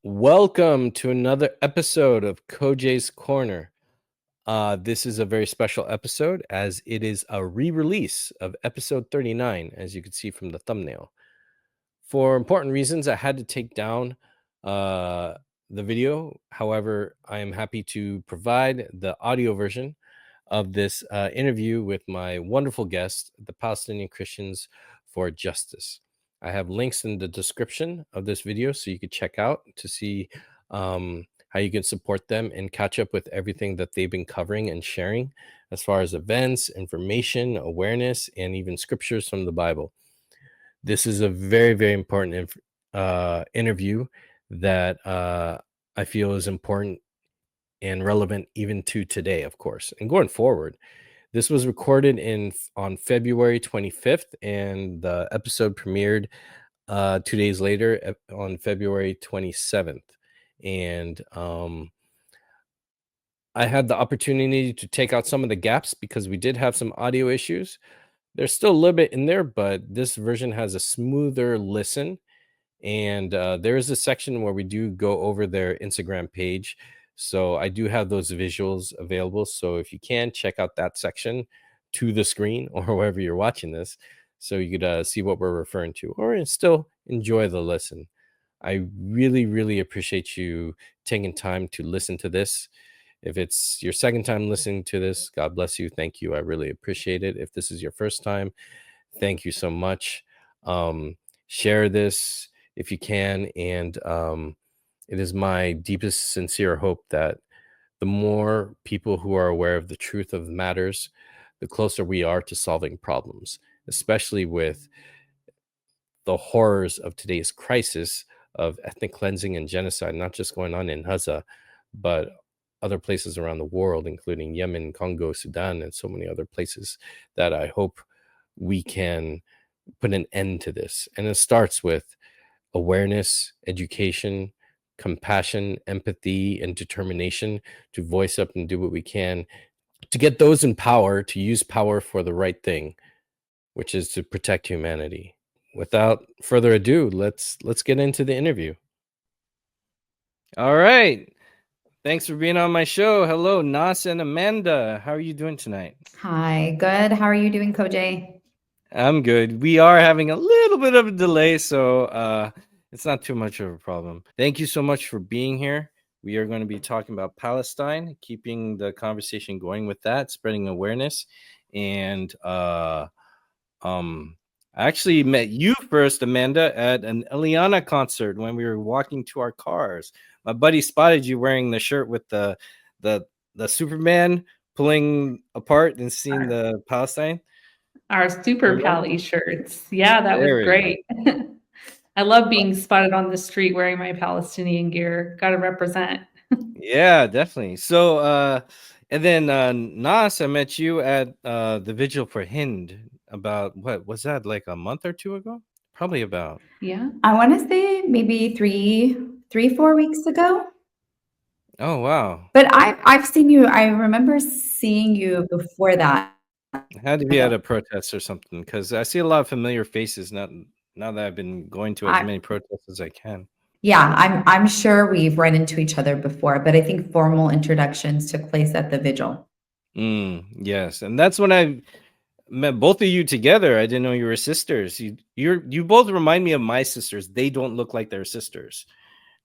Welcome to another episode of Kojay's Corner. This is a very special episode as it is a re-release of episode 39, as you can see from the thumbnail. For important reasons, I had to take down the video. However, I am happy to provide the audio version of this interview with my wonderful guest, the Palestinian Christians for Justice. I have links in the description of this video so you could check out to see how you can support them and catch up with everything that they've been covering and sharing as far as events, information, awareness, and even scriptures from the Bible. This is a very, very important interview that I feel is important and relevant even to today, of course, and going forward. This was recorded on February 25th, and the episode premiered 2 days later on February 27th. And I had the opportunity to take out some of the gaps because we did have some audio issues. There's still a little bit in there, but this version has a smoother listen. And there is a section where we do go over their Instagram page. So I do have those visuals available. So if you can, check out that section to the screen or wherever you're watching this so you could see what we're referring to or still enjoy the listen. I really, really appreciate you taking time to listen to this. If it's your second time listening to this, God bless you. Thank you. I really appreciate it. If this is your first time, thank you so much. Share this if you can. And it is my deepest, sincere hope that the more people who are aware of the truth of matters, the closer we are to solving problems, especially with the horrors of today's crisis of ethnic cleansing and genocide, not just going on in Gaza, but other places around the world, including Yemen, Congo, Sudan, and so many other places that I hope we can put an end to this. And it starts with awareness, education, compassion, empathy, and determination to voice up and do what we can to get those in power to use power for the right thing, which is to protect humanity. Without further ado, let's get into the interview. All right. Thanks for being on my show. Hello, Nas and Amanda. How are you doing tonight? Hi, good. How are you doing, Kojay? I'm good. We are having a little bit of a delay, so it's not too much of a problem. Thank you so much for being here. We are going to be talking about Palestine, keeping the conversation going with that, spreading awareness. And I actually met you first, Amanda, at an Eliana concert when we were walking to our cars. My buddy spotted you wearing the shirt with the Superman pulling apart and seeing the Palestine. Our Super Pally shirts. Yeah, that was There we go. great. I love being spotted on the street wearing my Palestinian gear. Got to represent. Yeah, definitely. So, and then Nas, I met you at the Vigil for Hind about what was that, like a month or two ago? Probably about. Yeah. I want to say maybe 4 weeks ago. Oh wow! But I've seen you. I remember seeing you before that. It had to be at a protest or something because I see a lot of familiar faces now that I've been going to as many protests as I can. Yeah, I'm sure we've run into each other before, but I think formal introductions took place at the vigil. Yes, and that's when I met both of you together. I didn't know you were sisters. You both remind me of my sisters. They don't look like they're sisters.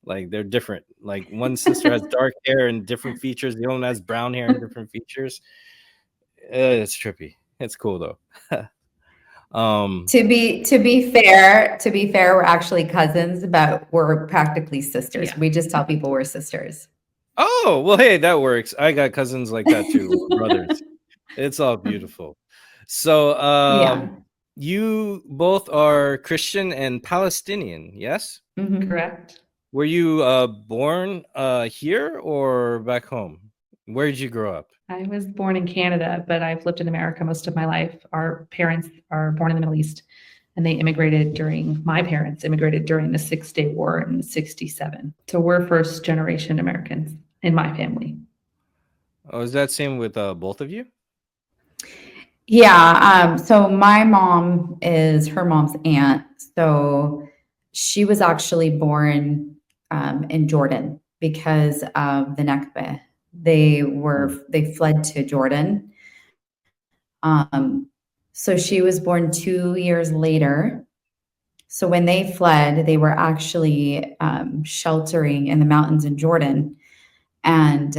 Like they're different. Like one sister has dark hair and different features. The other one has brown hair and different features. It's trippy. It's cool though. To be fair, we're actually cousins, but we're practically sisters. Yeah. We just tell people we're sisters. Oh, well, hey, that works. I got cousins like that too, brothers. It's all beautiful. So, yeah. You both are Christian and Palestinian, yes? Mm-hmm. Correct. Were you born here or back home? Where did you grow up? I was born in Canada, but I've lived in America most of my life. Our parents are born in the Middle East, and my parents immigrated during the 6-Day War in 1967. So we're first generation Americans in my family. Oh, is that same with both of you? Yeah. So my mom is her mom's aunt. So she was actually born in Jordan because of the Nakba. They fled to Jordan. So she was born 2 years later. So when they fled, they were actually sheltering in the mountains in Jordan. And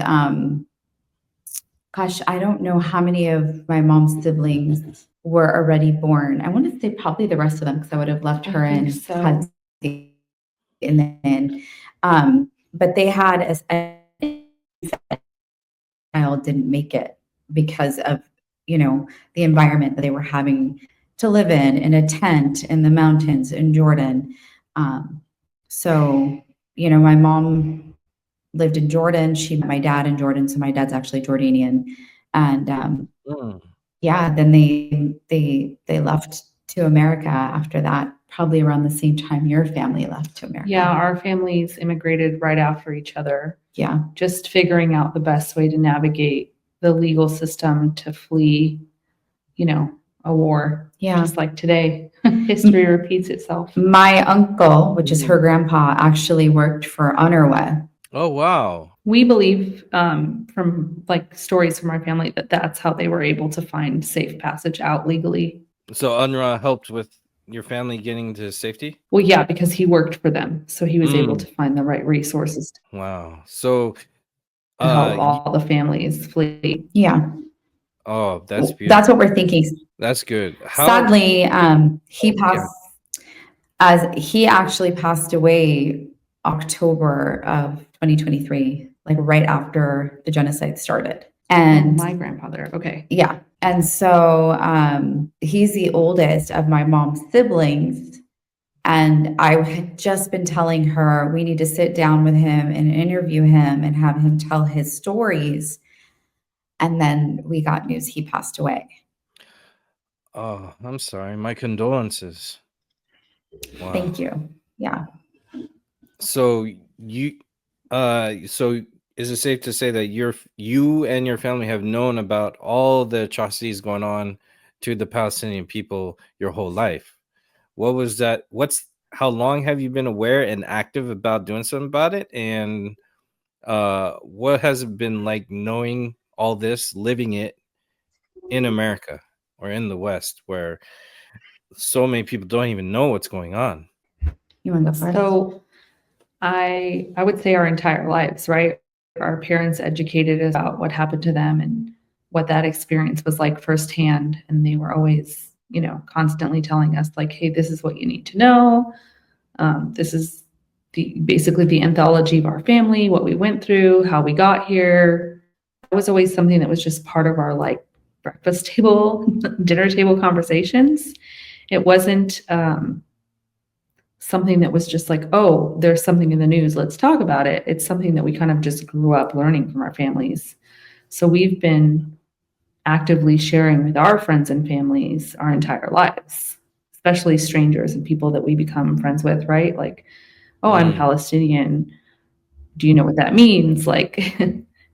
gosh, I don't know how many of my mom's siblings were already born. I want to say probably the rest of them, because I would have left her in custody. And then, but they had a child didn't make it because of, the environment that they were having to live in a tent in the mountains in Jordan. So, my mom lived in Jordan. She met my dad in Jordan. So my dad's actually Jordanian. And yeah, then they left to America after that, probably around the same time your family left to America. Yeah, our families immigrated right after each other. Yeah. Just figuring out the best way to navigate the legal system to flee, a war. Yeah. Just like today, history repeats itself. My uncle, which is her grandpa, actually worked for UNRWA. Oh, wow. We believe from stories from our family that that's how they were able to find safe passage out legally. So UNRWA helped with your family getting to safety? Well, yeah, because he worked for them. So he was able to find the right resources Wow. So to help all the families flee. Yeah. Oh, that's beautiful. That's what we're thinking. That's good. Sadly, he passed he actually passed away October of 2023, like right after the genocide started. And my grandfather. Okay. Yeah. And so he's the oldest of my mom's siblings. And I had just been telling her we need to sit down with him and interview him and have him tell his stories. And then we got news he passed away. Oh, I'm sorry. My condolences. Wow. Thank you. Yeah. So so is it safe to say that you and your family have known about all the atrocities going on to the Palestinian people your whole life? What was that? How long have you been aware and active about doing something about it? And what has it been like knowing all this, living it in America or in the West, where so many people don't even know what's going on? You want to go first? So I would say our entire lives, right? Our parents educated us about what happened to them and what that experience was like firsthand. And they were always, constantly telling us like, hey, this is what you need to know. This is basically the anthology of our family, what we went through, how we got here. It was always something that was just part of our breakfast table, dinner table conversations. It wasn't something that was just like, oh, there's something in the news, let's talk about it. It's something that we kind of just grew up learning from our families. So we've been actively sharing with our friends and families our entire lives, especially strangers and people that we become friends with, right? Like, oh, I'm Palestinian. Do you know what that means? Like,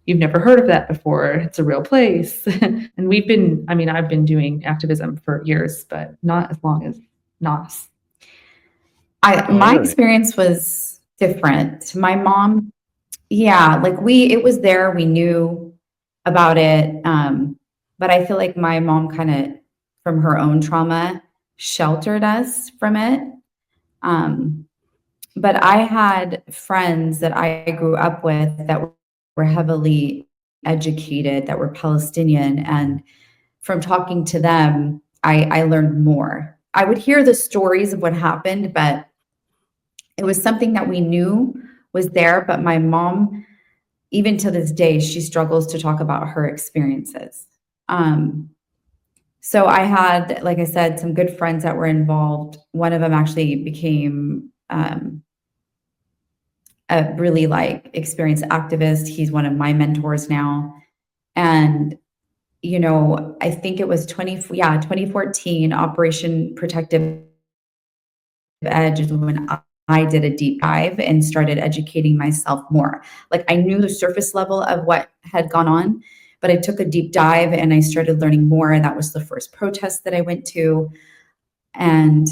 you've never heard of that before. It's a real place. And I've been doing activism for years, but not as long as Nas. My experience was different. My mom, it was there. We knew about it. But I feel like my mom kind of, from her own trauma, sheltered us from it. But I had friends that I grew up with that were heavily educated, that were Palestinian. And from talking to them, I learned more. I would hear the stories of what happened, but it was something that we knew was there. But my mom, even to this day, she struggles to talk about her experiences. So I had, like I said, some good friends that were involved. One of them actually became a really experienced activist. He's one of my mentors now. And, I think it was 2014, Operation Protective Edge is when I did a deep dive and started educating myself more. Like, I knew the surface level of what had gone on, but I took a deep dive and I started learning more. That was the first protest that I went to. And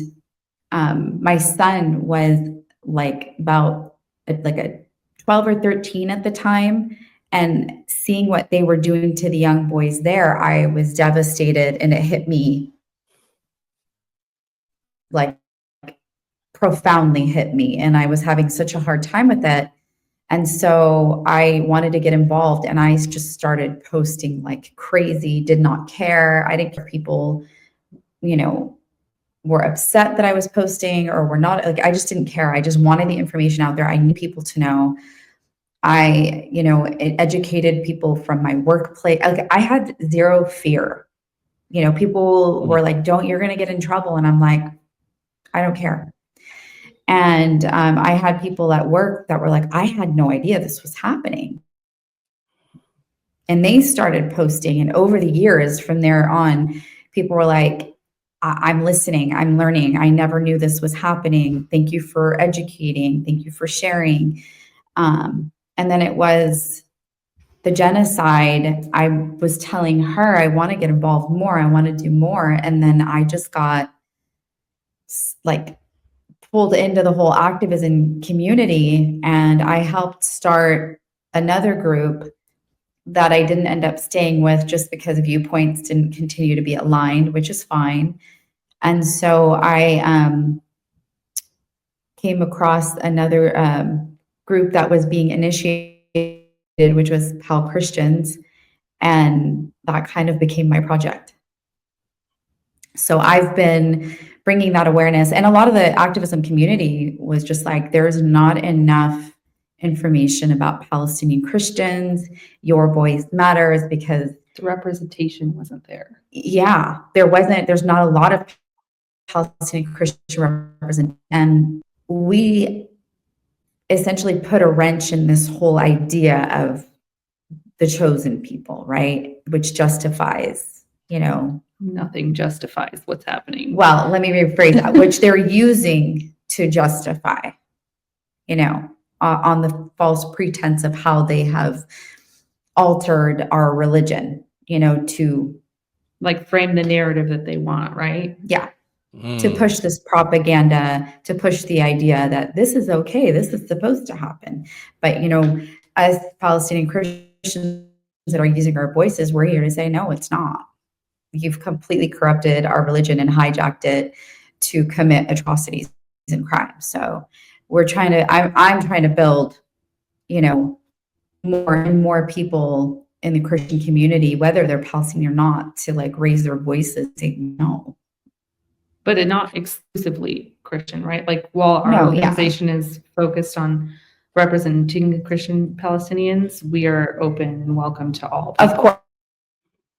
my son was about like a 12 or 13 at the time, and seeing what they were doing to the young boys there, I was devastated, and it hit me, like, profoundly hit me, and I was having such a hard time with it. And so I wanted to get involved, and I just started posting like crazy, did not care. I didn't care if people, you know, were upset that I was posting or were not. Like, I just didn't care. I just wanted the information out there. I need people to know. I, educated people from my workplace. Like, I had zero fear. People were like, you're going to get in trouble. And I'm like, I don't care. And I had people at work that were like, I had no idea this was happening. And they started posting. And over the years from there on, people were like, I'm listening, I'm learning. I never knew this was happening. Thank you for educating. Thank you for sharing. And then it was the genocide. I was telling her, I want to get involved more. I want to do more. And then I just got like pulled into the whole activism community, and I helped start another group that I didn't end up staying with just because viewpoints didn't continue to be aligned, which is fine. And so I came across another group that was being initiated, which was Pal Christians, and that kind of became my project. So I've been bringing that awareness, and a lot of the activism community was just like, there's not enough information about Palestinian Christians. Your voice matters, because the representation wasn't there. Yeah, there's not a lot of Palestinian Christian representation. And we essentially put a wrench in this whole idea of the chosen people, right? Which justifies, Nothing justifies what's happening. Well, let me rephrase that, which they're using to justify, on the false pretense of how they have altered our religion, to like frame the narrative that they want, right? Yeah. To push this propaganda, to push the idea that this is okay, this is supposed to happen. But, as Palestinian Christians that are using our voices, we're here to say, no, it's not. You've completely corrupted our religion and hijacked it to commit atrocities and crimes. So I'm trying to build, more and more people in the Christian community, whether they're Palestinian or not, to like raise their voices, say no. But it not exclusively Christian, right? Like, while our organization is focused on representing Christian Palestinians, we are open and welcome to all people. Of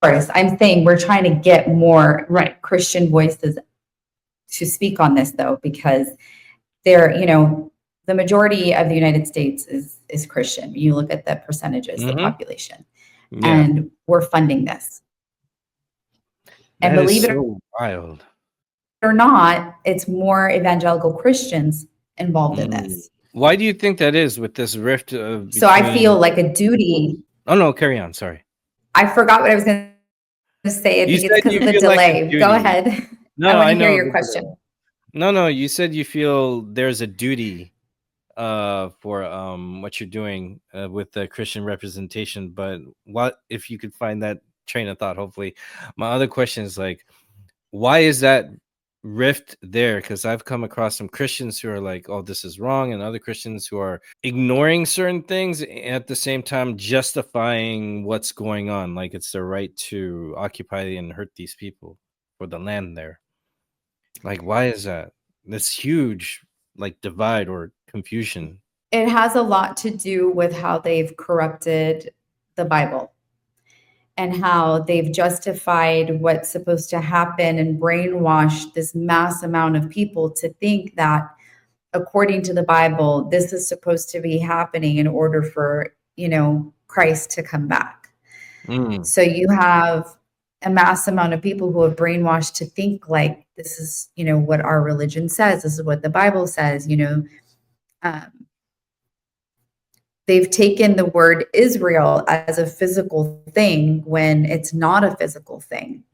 course, I'm saying we're trying to get more Christian voices to speak on this, though, because they're, the majority of the United States is Christian. You look at the percentages, the population, and we're funding this. And believe it or wild. Or not, it's more evangelical Christians involved in this. Why do you think that is, with this rift? So I feel like a duty. Oh no, carry on. Sorry, I forgot what I was going to say. I think it's because of the delay. Go ahead. No, I want to hear your question. No, you said you feel there's a duty for what you're doing with the Christian representation, but what if you could find that train of thought? Hopefully, my other question is like, why is that rift there? Because I've come across some Christians who are like, oh, this is wrong, and other Christians who are ignoring certain things, at the same time justifying what's going on, like it's their right to occupy and hurt these people for the land there. Like, why is that? This huge like divide or confusion. It has a lot to do with how they've corrupted the Bible and how they've justified what's supposed to happen and brainwashed this mass amount of people to think that, according to the Bible, this is supposed to be happening in order for, Christ to come back. So you have a mass amount of people who are brainwashed to think like this is, what our religion says. This is what the Bible says, They've taken the word Israel as a physical thing when it's not a physical thing.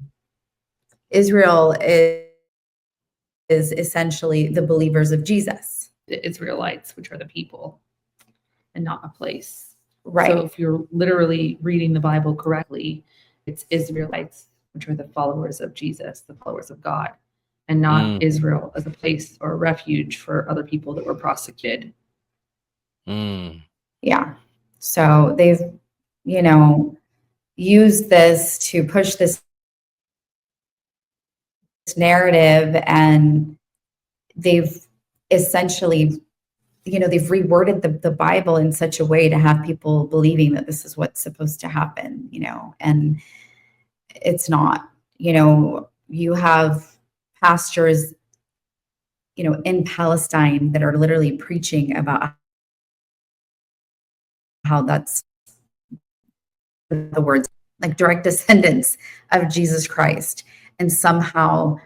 Israel is essentially the believers of Jesus. The Israelites, which are the people. and not a place. Right. So if you're literally reading the Bible correctly, it's Israelites, which are the followers of Jesus, the followers of God, and not Israel as a place or a refuge for other people that were prosecuted. Yeah. So they've, you know, used this to push this narrative, and they've essentially, you know, they've reworded the Bible in such a way to have people believing that this is what's supposed to happen, you know, and it's not. You know, you have pastors, you know, in Palestine that are literally preaching about how that's the words, like direct descendants of Jesus Christ. And somehow,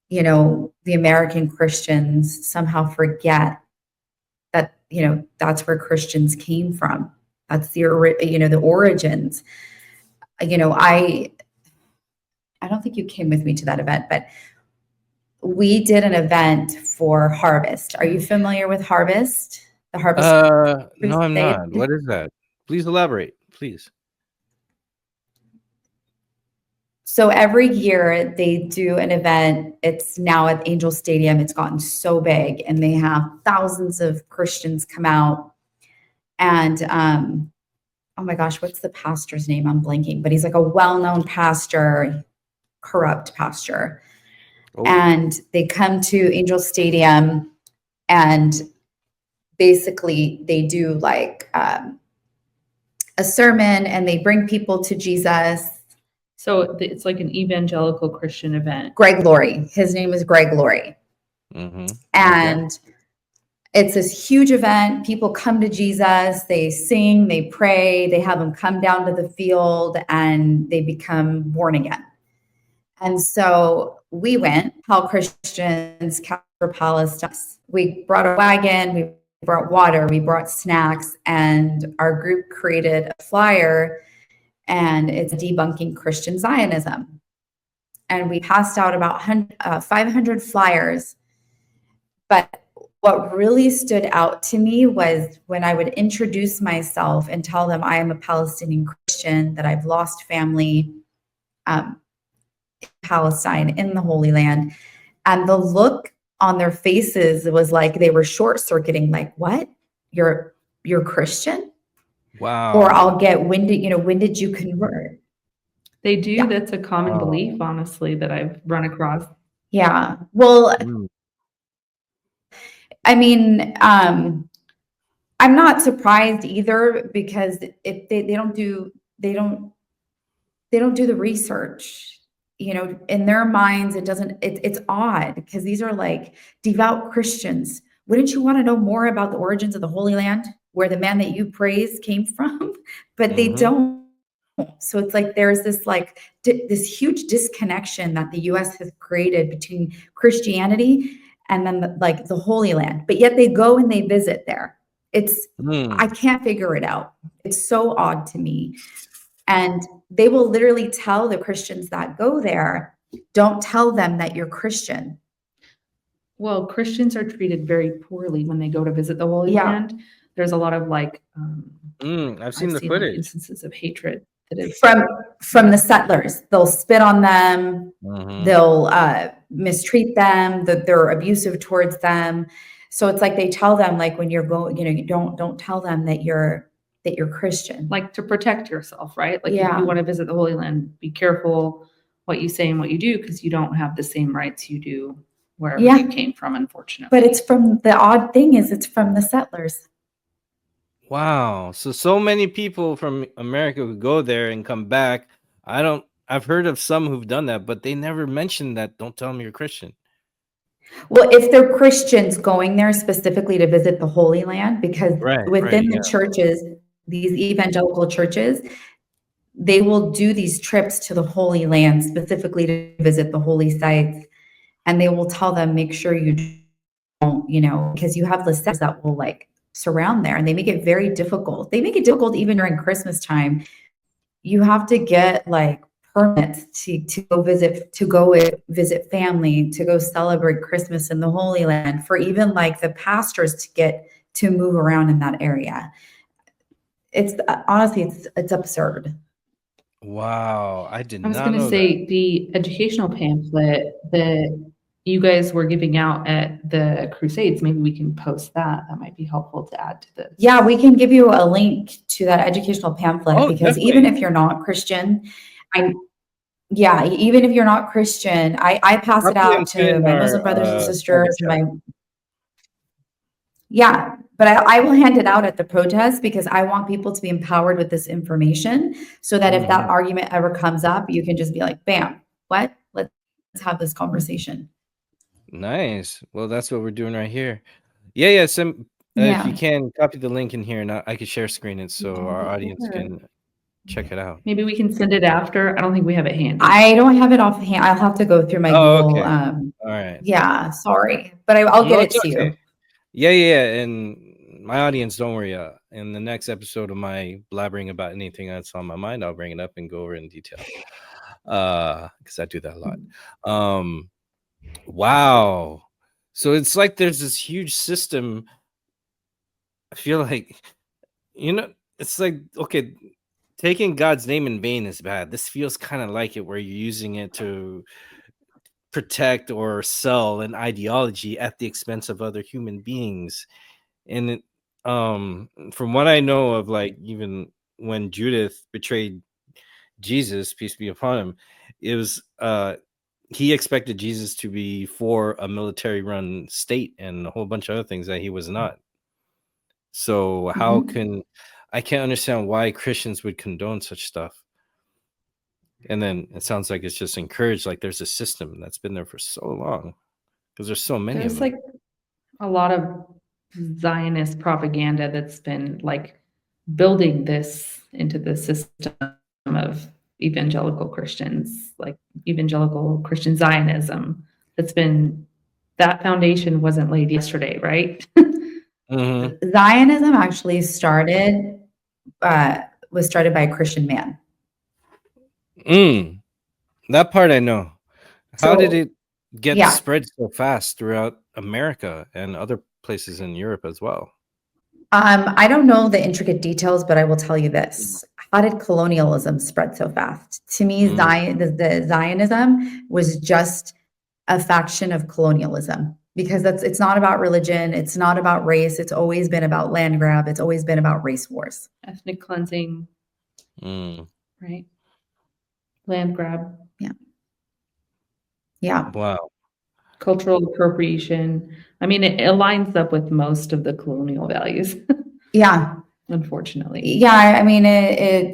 you know, the American Christians somehow forget that, you know, that's where Christians came from. That's the, you know, the origins. You know, I don't think you came with me to that event, but we did an event for Harvest. Are you familiar with Harvest? The Harvest No, I'm Crusade? not. What is that? Please elaborate, please. So every year they do an event. It's now at Angel Stadium. It's gotten so big, and they have thousands of Christians come out. And oh my gosh, what's the pastor's name? I'm blanking, but he's like a well-known pastor, corrupt pastor. Oh. And they come to Angel Stadium, and basically they do like a sermon, and they bring people to Jesus. So it's like an evangelical Christian event. Greg Laurie. His name is Greg Laurie. And it's this huge event. People come to Jesus, they sing, they pray, they have them come down to the field, and they become born again. And so we went, how Christians capture Palestine. We brought a wagon, we brought water, we brought snacks, and our group created a flyer, and it's debunking Christian Zionism. And we passed out about 500 flyers. But what really stood out to me was when I would introduce myself and tell them I am a Palestinian Christian, that I've lost family in Palestine, in the Holy Land. And the look on their faces was like they were short-circuiting, like, what? You're Christian? Wow. Or I'll get, when did you convert? They do. Yeah. That's a common belief, honestly, that I've run across. Yeah. Well, I mean, I'm not surprised either, because if they don't do the research, you know, in their minds, it's odd, because these are like devout Christians. Wouldn't you want to know more about the origins of the Holy Land, where the man that you praise came from? But they don't. So it's like there's this like this huge disconnection that the US has created between Christianity and then the Holy Land. But yet they go and they visit there. It's I can't figure it out. It's so odd to me. And they will literally tell the Christians that go there, don't tell them that you're Christian. Well, Christians are treated very poorly when they go to visit the Holy Land. There's a lot of like I've seen the footage. Like instances of hatred that is from the settlers. They'll spit on them, they'll mistreat them, that they're abusive towards them. So it's like they tell them, like, when you're going, you know, you don't tell them that you're Christian. Like, to protect yourself, right? Like, if you want to visit the Holy Land, be careful what you say and what you do, because you don't have the same rights you do wherever you came from, unfortunately. But it's from, the odd thing is, it's from the settlers. Wow. So many people from America who go there and come back. I've heard of some who've done that, but they never mention that. Don't tell them you're Christian. Well, if they're Christians going there specifically to visit the Holy Land, because within the churches, these evangelical churches, they will do these trips to the Holy Land specifically to visit the holy sites. And they will tell them, make sure you don't, you know, because you have listeners that will like surround there, and they make it very difficult. They make it difficult even during Christmas time. You have to get like permits to go visit family, to go celebrate Christmas in the Holy Land, for even like the pastors to get to move around in that area. it's honestly, it's absurd. Wow, I did I was not going to know that. say the educational pamphlet that you guys were giving out at the Crusades, maybe we can post that. That might be helpful to add to this. Yeah, we can give you a link to that educational pamphlet Oh, because even definitely. if you're not Christian, even if you're not Christian, I pass it Copy out and put to in my our Muslim brothers and private sisters, chat. but I will hand it out at the protest because I want people to be empowered with this information so that if Mhm. that argument ever comes up, you can just be like, bam, what? Let's have this conversation. Nice. Well, that's what we're doing right here. Yeah. If you Yeah. can copy the link in here, and I could share screen it so our audience can check it out. Maybe we can send it after. I don't think we have it handy. I don't have it offhand. I'll have to go through my Oh, Google. okay. All right. Yeah, sorry, but I'll No, get it it's to okay. you. Yeah. And my audience, don't worry. In the next episode of my blabbering about anything that's on my mind, I'll bring it up and go over it in detail. Because I do that a lot. Wow. So it's like there's this huge system. I feel like, it's like, okay, taking God's name in vain is bad. This feels kind of like it, where you're using it to protect or sell an ideology at the expense of other human beings. And from what I know of, like, even when Judith betrayed Jesus, peace be upon him, it was he expected Jesus to be for a military run state and a whole bunch of other things that he was not. So how Mhm. I can't understand why Christians would condone such stuff. And then it sounds like it's just encouraged, like there's a system that's been there for so long because there's so many of There's them. like a lot of Zionist propaganda that's been like building this into the system of evangelical Christians, like evangelical Christian Zionism. That foundation wasn't laid yesterday, right? Mhm. Zionism actually was started by a Christian man. That part I know. How did So it get yeah, spread so fast throughout America and other places in Europe as well? I don't know the intricate details, but I will tell you this. How did colonialism spread so fast? To me, Mm. the Zionism was just a faction of colonialism because it's not about religion, it's not about race, it's always been about land grab, it's always been about race wars. Ethnic cleansing, right? Land grab. Yeah. Wow. Cultural appropriation. I mean, it aligns up with most of the colonial values, Yeah. unfortunately. Yeah, I mean, I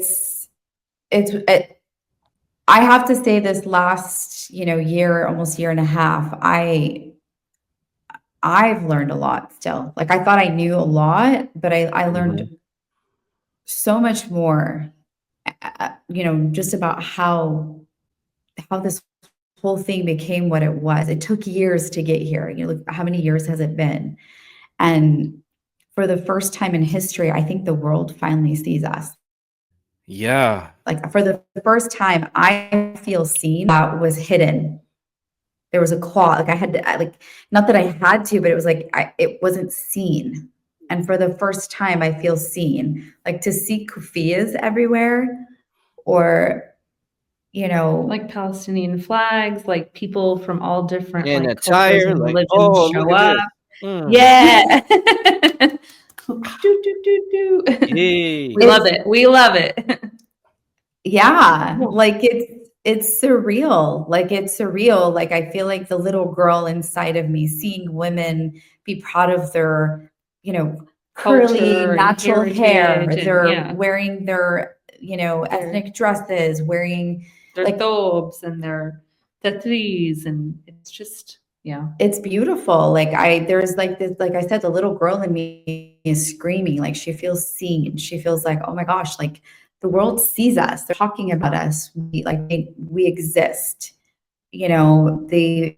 have to say this last, year, almost year and a half, I've learned a lot still. Like I thought I knew a lot, but I learned so much more, just about how this whole thing became what it was. It took years to get here. Look, how many years has it been? And for the first time in history, I think the world finally sees us. Yeah. Like for the first time, I feel seen that was hidden. There was a claw, like I had to, not that I had to, but it was like, it wasn't seen. And for the first time, I feel seen. Like to see kufiyas everywhere, or, Like Palestinian flags, like people from all different In like a cultures tire, and like, religions oh, show look at up. this. Yeah. Do. Yay. We love it. We love it. yeah, Cool. like it's surreal. Like it's surreal. Like I feel like the little girl inside of me seeing women be proud of their, curly Culture and natural hair. heritage and They're wearing their, ethnic dresses, wearing their like thobes and their tetris, and it's just it's beautiful. Like there's like this, like I said, the little girl in me is screaming. Like she feels seen. She feels like, oh my gosh, like the world sees us. They're talking about us. We exist. They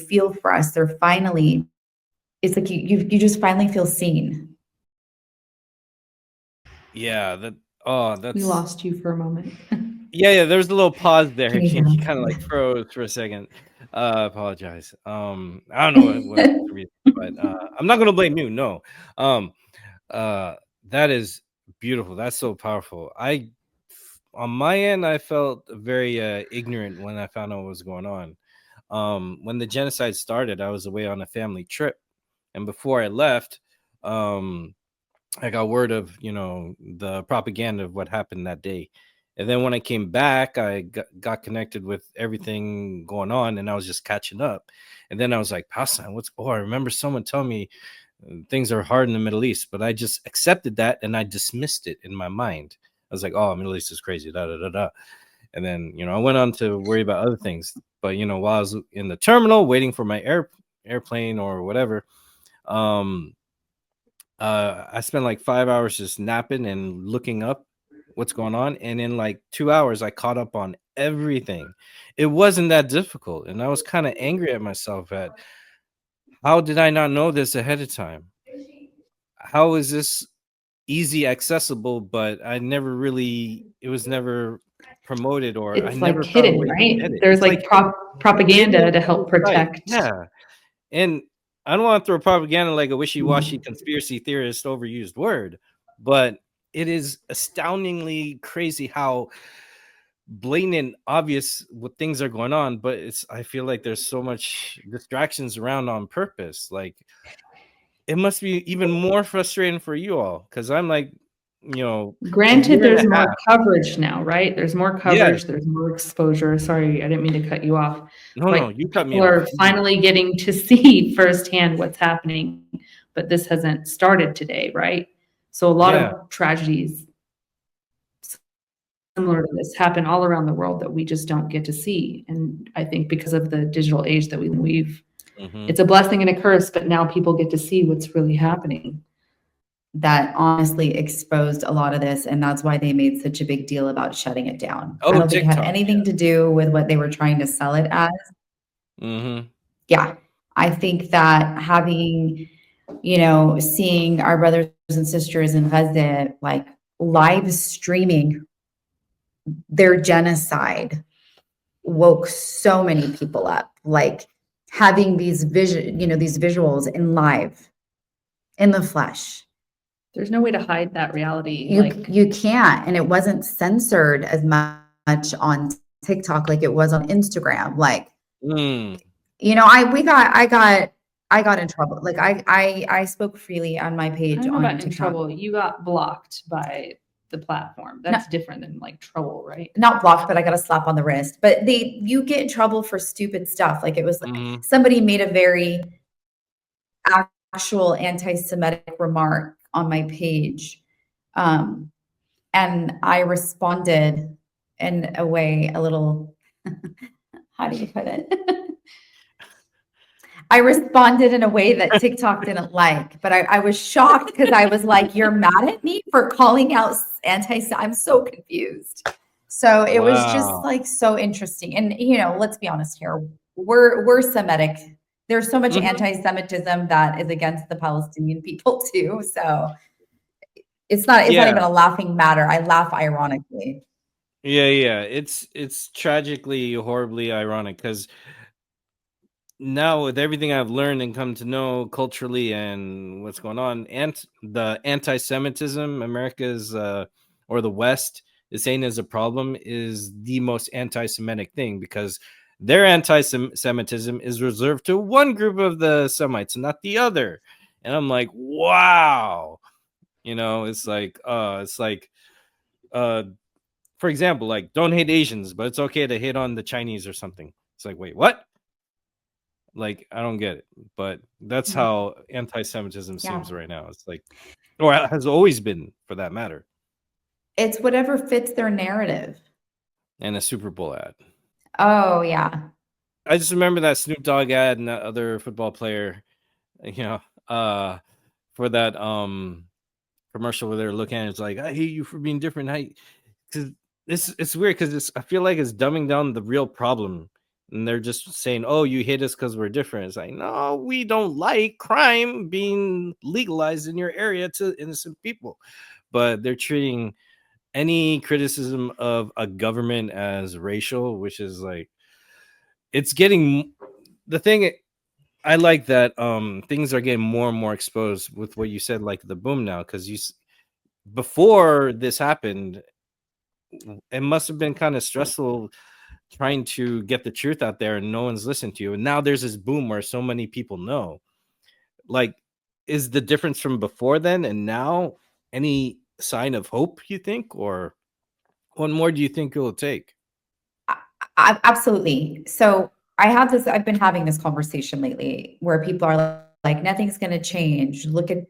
feel for us. They're finally. It's like you just finally feel seen. Yeah. we That's lost you for a moment. yeah. There was a little pause there. Can you hear He me? kind of like froze for a second. Apologize. I don't know what the reason, but I'm not gonna blame you. No. That is Beautiful. That's so powerful. On my end, I felt very ignorant when I found out what was going on. When the genocide started, I was away on a family trip, and before I left, um, I got word of the propaganda of what happened that day. And then when I came back, I got connected with everything going on, and I was just catching up. And then I was like, Palestine, what's? Oh, I remember someone telling me things are hard in the Middle East, but I just accepted that and I dismissed it in my mind. I was like, oh, Middle East is crazy, da da da da. And then I went on to worry about other things. But while I was in the terminal waiting for my airplane or whatever, um, I spent like 5 hours just napping and looking up what's going on, and in like 2 hours, I caught up on everything. It wasn't that difficult, and I was kind of angry at myself at how did I not know this ahead of time? How is this easy accessible, but I never really it was never promoted, or I It's like never found a hidden, way to right? get it. There's It's like like propaganda hidden to in help sight. protect. Yeah. And I don't want to throw propaganda like a wishy-washy conspiracy theorist overused word, but it is astoundingly crazy how blatant obvious what things are going on, but I feel like there's so much distractions around on purpose. Like it must be even more frustrating for you all because I'm like, a Granted, year and a there's more half. coverage now, right? There's more Yes. coverage, there's more exposure. Sorry, I didn't mean to cut you off. No, But you cut me people off. are finally getting to see firsthand what's happening, but this hasn't started today, right? So a lot Yeah. of tragedies similar to this happen all around the world that we just don't get to see. And I think because of the digital age that we've, Mm-hmm. it's a blessing and a curse, but now people get to see what's really happening. That honestly exposed a lot of this, and that's why they made such a big deal about shutting it down. I Oh, don't think it had TikTok. anything to do with what they were trying to sell it as. Mm-hmm. Yeah, I think that having, seeing our brothers and sisters in Gaza, like live streaming their genocide woke so many people up. Like having these these visuals in live, in the flesh. There's no way to hide that reality. You can't, and it wasn't censored as much on TikTok like it was on Instagram. Like, Mm. I got in trouble. Like I spoke freely on my I page don't know on about in TikTok. trouble. You got blocked by the platform. That's different than like trouble, right? Not blocked, but I got a slap on the wrist. But you get in trouble for stupid stuff. Like it was Mm-hmm. somebody made a very actual anti-Semitic remark on my page. And I responded in a way a little, how do you put it? I responded in a way that TikTok didn't like, but I was shocked because I was like, you're mad at me for calling out I'm so confused. So it was just Wow. like so interesting. And let's be honest here. We're Semitic. There's so much Mm-hmm. anti-Semitism that is against the Palestinian people too. So it's not Yeah. even a laughing matter. I laugh ironically. Yeah. It's tragically, horribly ironic because now with everything I've learned and come to know culturally and what's going on, and the anti-Semitism America's or the West is saying is a problem is the most anti-Semitic thing because their anti-Semitism is reserved to one group of the Semites, not the other. And I'm like, wow, it's like uh for example, like don't hate Asians, but it's okay to hate on the Chinese or something. It's like, wait, what? Like, I don't get it, but that's how anti-Semitism Yeah. seems right now. It's like, or has always been, for that matter. It's whatever fits their narrative. And a Super Bowl ad. Oh yeah. I just remember that Snoop Dogg ad and that other football player, for that commercial where they're looking at it, it's like, I hate you for being different. Because it's weird because I feel like it's dumbing down the real problem. And they're just saying, oh, you hate us because we're different. It's like, no, we don't like crime being legalized in your area to innocent people. But they're treating any criticism of a government as racial, which is like, it's getting the thing. I like that things are getting more and more exposed with what you said, like the boom now, because before this happened, it must have been kind of stressful trying to get the truth out there and no one's listening to you. And now there's this boom where so many people know. Like, is the difference from before then and now any sign of hope, you think? Or what more do you think it will take? Absolutely. So I've been having this conversation lately where people are like, nothing's going to change. Look at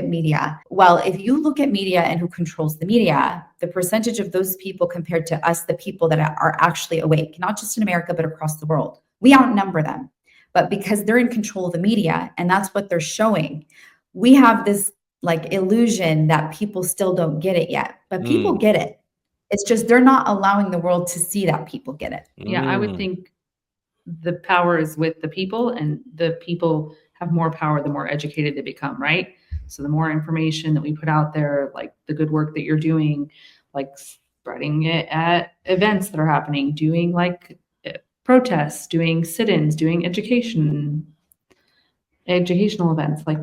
media. Well, if you look at media and who controls the media, the percentage of those people compared to us, the people that are actually awake, not just in America, but across the world, we outnumber them. But because they're in control of the media and that's what they're showing, we have this like illusion that people still don't get it yet, but people get it. It's just they're not allowing the world to see that people get it. Yeah, I would think the power is with the people, and the people have more power the more educated they become, right? So the more information that we put out there, like the good work that you're doing, like spreading it at events that are happening, doing like protests, doing sit-ins, doing educational events, like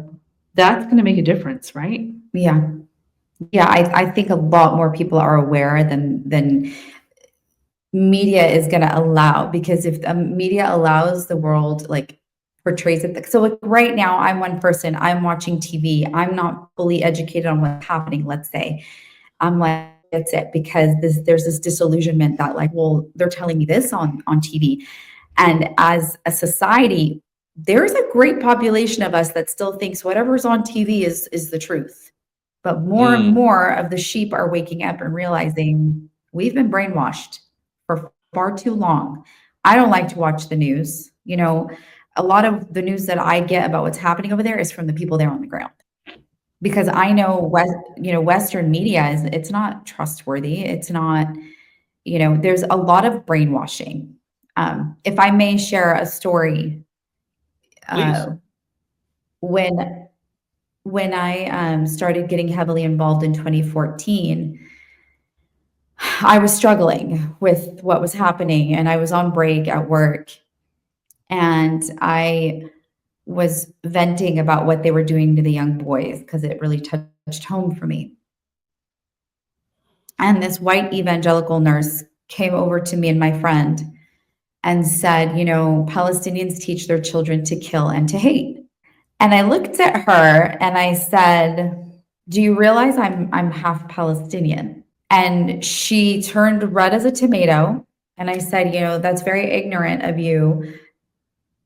that's going to make a difference, right? Yeah. Yeah, I think a lot more people are aware than media is going to allow, because if the media allows the world, like portrays it. So like right now, I'm one person, I'm watching TV, I'm not fully educated on what's happening, let's say. I'm like, that's it, because there's this disillusionment that like, well, they're telling me this on TV. And as a society, there's a great population of us that still thinks whatever's on TV is the truth. But more and more of the sheep are waking up and realizing we've been brainwashed for far too long. I don't like to watch the news. You know, a lot of the news that I get about what's happening over there is from the people there on the ground. Because I know Western media it's not trustworthy. It's not, there's a lot of brainwashing. If I may share a story, Please. When I started getting heavily involved in 2014, I was struggling with what was happening, and I was on break at work, and I was venting about what they were doing to the young boys because it really touched home for me. And this white evangelical nurse came over to me and my friend and said, Palestinians teach their children to kill and to hate. And I looked at her and I said, do you realize I'm half Palestinian? And she turned red as a tomato. And I said, that's very ignorant of you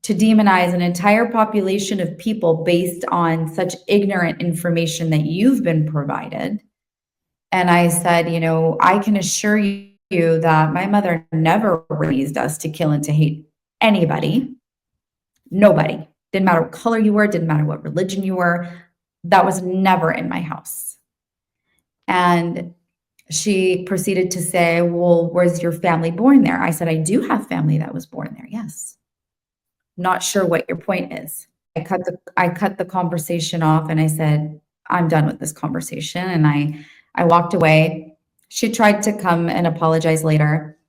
to demonize an entire population of people based on such ignorant information that you've been provided. And I said, I can assure you that my mother never raised us to kill and to hate anybody. Nobody. Didn't matter what color you were, didn't matter what religion you were. That was never in my house. And she proceeded to say, well, was your family born there? I said, I do have family that was born there. Yes. Not sure what your point is. I cut the conversation off and I said, I'm done with this conversation. And I walked away. She tried to come and apologize later.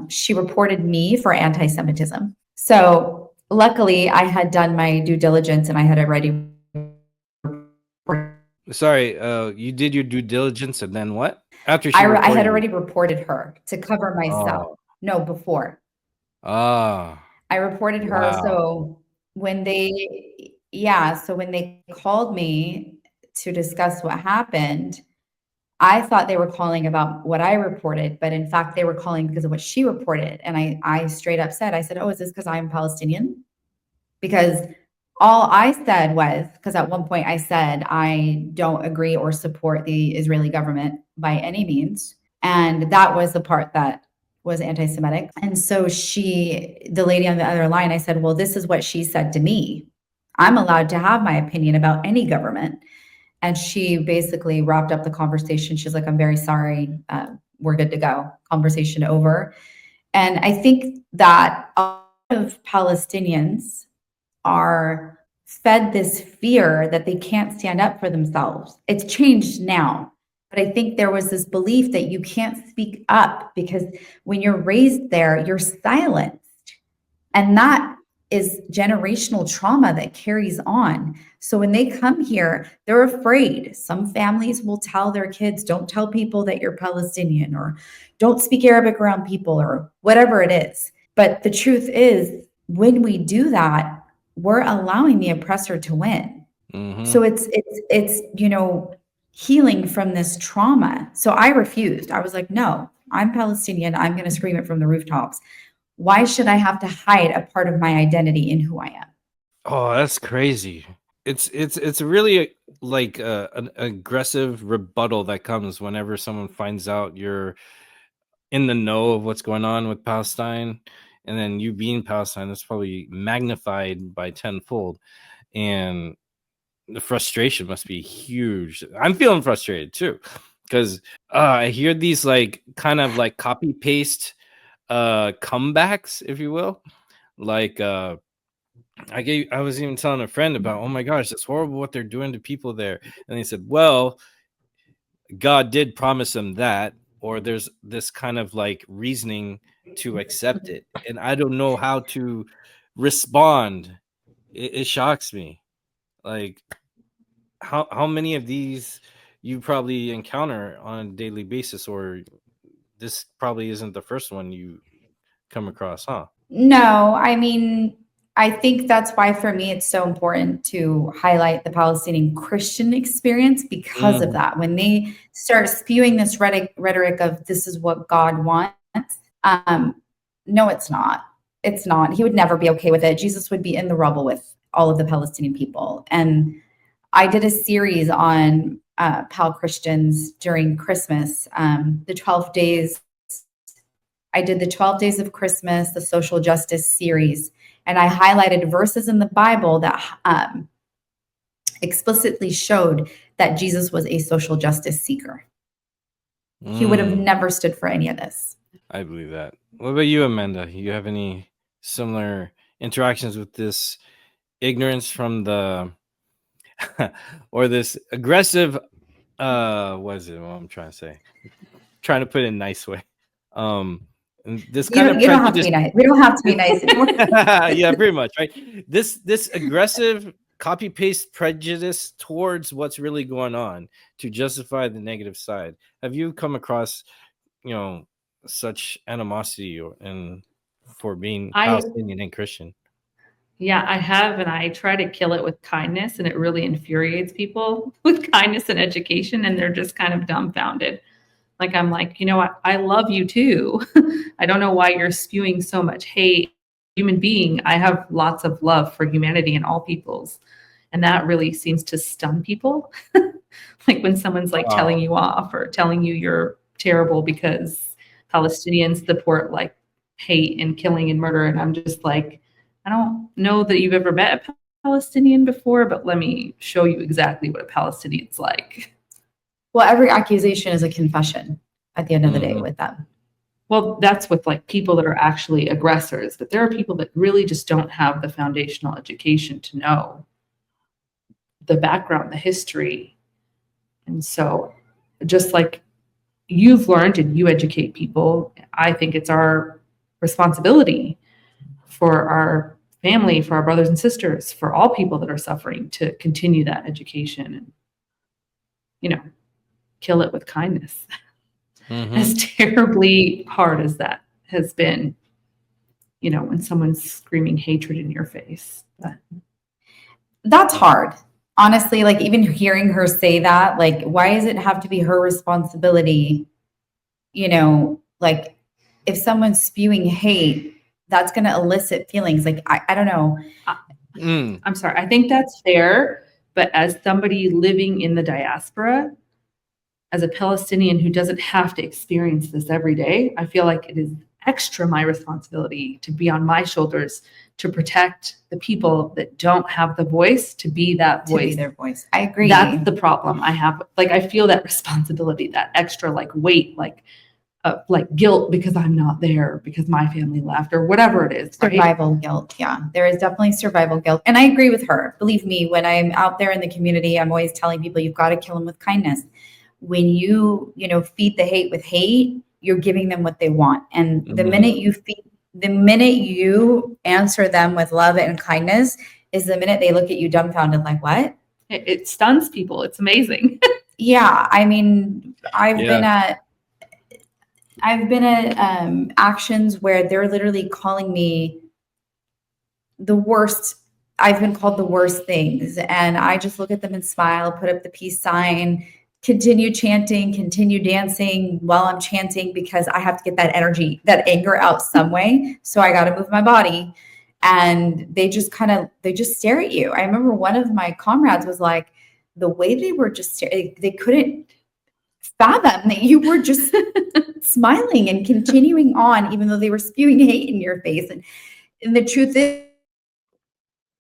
She reported me for anti-Semitism. So luckily, I had done my due diligence and I had already. Sorry, you did your due diligence and then what? After she I had already reported her to cover myself. Oh. No, before. Ah. I reported her. Wow. So when they called me to discuss what happened, I thought they were calling about what I reported, but in fact, they were calling because of what she reported. And I straight up said, I said, oh, is this because I'm Palestinian? Because all I said was, because at one point I said, I don't agree or support the Israeli government by any means. And that was the part that was anti-Semitic. And so the lady on the other line, I said, well, this is what she said to me. I'm allowed to have my opinion about any government. And she basically wrapped up the conversation. She's like, I'm very sorry. We're good to go. Conversation over. And I think that a lot of Palestinians are fed this fear that they can't stand up for themselves. It's changed now. But I think there was this belief that you can't speak up because when you're raised there, you're silenced. And that is generational trauma that carries on. So when they come here, they're afraid. Some families will tell their kids, don't tell people that you're Palestinian, or don't speak Arabic around people, or whatever it is. But the truth is, when we do that, we're allowing the oppressor to win. So it's healing from this trauma. So I refused. I was like, no, I'm Palestinian. I'm going to scream it from the rooftops. Why should I have to hide a part of my identity in who I am? Oh, that's crazy. It's really like an aggressive rebuttal that comes whenever someone finds out you're in the know of what's going on with Palestine, and then you being Palestine, that's probably magnified by tenfold, and the frustration must be huge. I'm feeling frustrated too, because I hear these like kind of like copy paste comebacks, if you will, like I was even telling a friend about, oh my gosh, it's horrible what they're doing to people there. And they said, well, God did promise them that, or there's this kind of like reasoning to accept it. And I don't know how to respond. It shocks me. Like how many of these you probably encounter on a daily basis, or this probably isn't the first one you come across, huh? No, I mean, I think that's why for me it's so important to highlight the Palestinian Christian experience because of that. When they start spewing this rhetoric of this is what God wants, no, it's not. It's not. He would never be okay with it. Jesus would be in the rubble with all of the Palestinian people. And I did a series on Pal Christians during Christmas, the 12 days. I did the 12 Days of Christmas, the social justice series, and I highlighted verses in the Bible that explicitly showed that Jesus was a social justice seeker. He would have never stood for any of this. I believe that. What about you, Amanda? You have any similar interactions with this ignorance from the or this aggressive what is it? What I'm trying to say? Trying to put it in a nice way. And this kind of You don't have to be nice. We don't have to be nice anymore. yeah, pretty much, right? This aggressive copy paste prejudice towards what's really going on to justify the negative side. Have you come across, such animosity and for being Palestinian and Christian? Yeah, I have, and I try to kill it with kindness, and it really infuriates people with kindness and education, and they're just kind of dumbfounded. Like, I'm like, I love you too. I don't know why you're spewing so much hate. Human being, I have lots of love for humanity and all peoples. And that really seems to stun people. Like when someone's like telling you off or telling you you're terrible because Palestinians support like hate and killing and murder. And I'm just like, I don't know that you've ever met a Palestinian before, but let me show you exactly what a Palestinian's like. Well, every accusation is a confession at the end of the day with them. Well, that's with like people that are actually aggressors, but there are people that really just don't have the foundational education to know the background, the history. And so just like you've learned and you educate people, I think it's our responsibility for our family, for our brothers and sisters, for all people that are suffering to continue that education and, kill it with kindness. As terribly hard as that has been, when someone's screaming hatred in your face. That's hard. Honestly, like even hearing her say that, like, why does it have to be her responsibility? Like if someone's spewing hate, that's going to elicit feelings. Like, I don't know. I'm sorry. I think that's fair. But as somebody living in the diaspora, as a Palestinian who doesn't have to experience this every day, I feel like it is extra my responsibility to be on my shoulders to protect the people that don't have the voice, to be that voice. To be their voice. I agree. That's the problem I have. Like, I feel that responsibility, that extra like weight, like guilt because I'm not there, because my family left or whatever it is. Survival guilt. Yeah, there is definitely survival guilt. And I agree with her. Believe me, when I'm out there in the community, I'm always telling people you've got to kill them with kindness. When you feed the hate with hate, you're giving them what they want. And the minute you feed the minute you answer them with love and kindness is the minute they look at you dumbfounded, like, what? It stuns people. It's amazing. Yeah. I mean, I've Yeah. been at actions where they're literally calling me the worst. I've been called the worst things. And I just look at them and smile, put up the peace sign, continue chanting, continue dancing while I'm chanting, because I have to get that energy, that anger out some way. So I got to move my body. And they just stare at you. I remember one of my comrades was like, the way they were just, they couldn't fathom that you were just smiling and continuing on, even though they were spewing hate in your face. And the truth is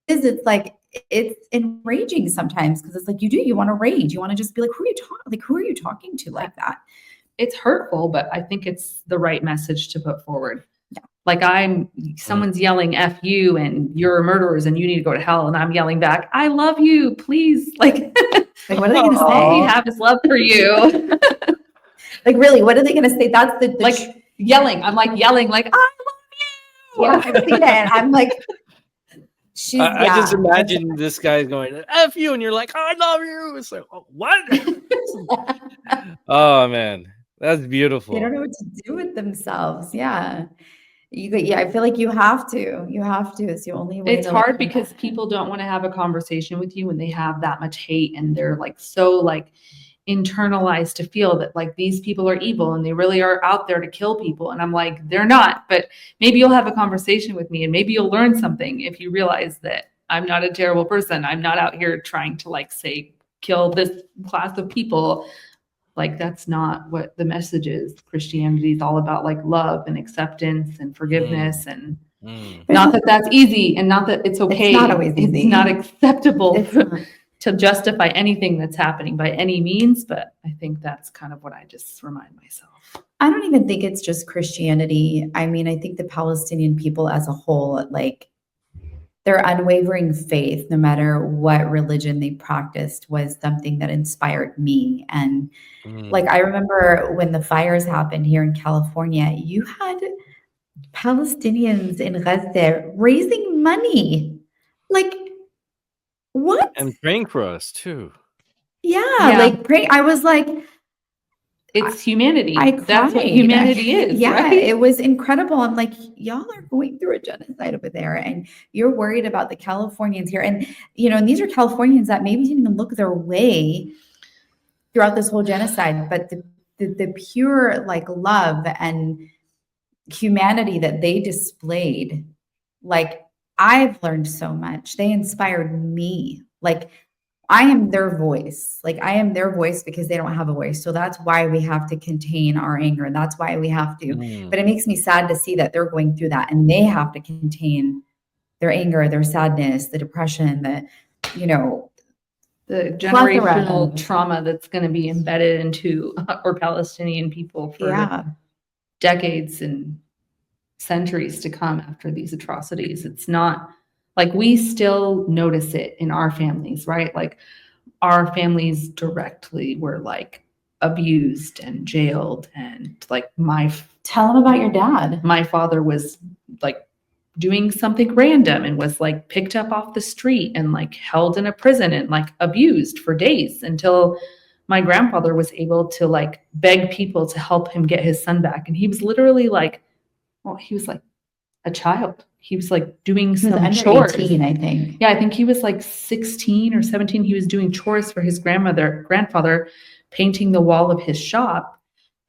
it's like, it's enraging sometimes, because it's like, you want to rage. You want to just be like, who are you talking to like that? It's hurtful, but I think it's the right message to put forward. Yeah. Like someone's yelling F you and you're murderers and you need to go to hell. And I'm yelling back, I love you, please. Like, Like, what are they going to all we say? have is love for you. Like, really, what are they going to say? That's the Like yelling. I'm like yelling, like, I love you. yeah, I've seen it. And I'm like, I just imagine this guy going F you, and you're like, I love you. It's like, oh, what? Oh man, that's beautiful. They don't know what to do with themselves. Yeah. I feel like you have to. It's the only way. It's hard because people don't want to have a conversation with you when they have that much hate and they're like so like internalized to feel that like these people are evil and they really are out there to kill people. And I'm like, they're not, but maybe you'll have a conversation with me and maybe you'll learn something if you realize that I'm not a terrible person. I'm not out here trying to like say, kill this class of people. Like, that's not what the message is. Christianity is all about like love and acceptance and forgiveness and not that that's easy and not that it's okay. It's not always easy. It's not acceptable It's not. to justify anything that's happening by any means. But I think that's kind of what I just remind myself. I don't even think it's just Christianity. I mean, I think the Palestinian people as a whole, like, their unwavering faith, no matter what religion they practiced, was something that inspired me. And like, I remember when the fires happened here in California, you had Palestinians in Gaza raising money. Like, what? And praying for us too. Yeah. Yeah. Like, I was like, It's humanity. I That's what cried. humanity is. Yeah, right? it was incredible. I'm like, y'all are going through a genocide over there, and you're worried about the Californians here. And and these are Californians that maybe didn't even look their way throughout this whole genocide, but the pure like love and humanity that they displayed, like, I've learned so much. They inspired me. Like, I am their voice. Like, I am their voice because they don't have a voice. So that's why we have to contain our anger. That's why we have to. But it makes me sad to see that they're going through that and they have to contain their anger, their sadness, the depression, the generational trauma that's going to be embedded into our Palestinian people for decades and centuries to come after these atrocities. It's not like we still notice it in our families, right? Like, our families directly were like abused and jailed, and like tell them about your dad. My father was like doing something random and was like picked up off the street and like held in a prison and like abused for days until my grandfather was able to like beg people to help him get his son back. And he was literally like, he was like a child. He was like doing some chores. 18, I think. Yeah, I think he was like 16 or 17. He was doing chores for his grandfather, painting the wall of his shop.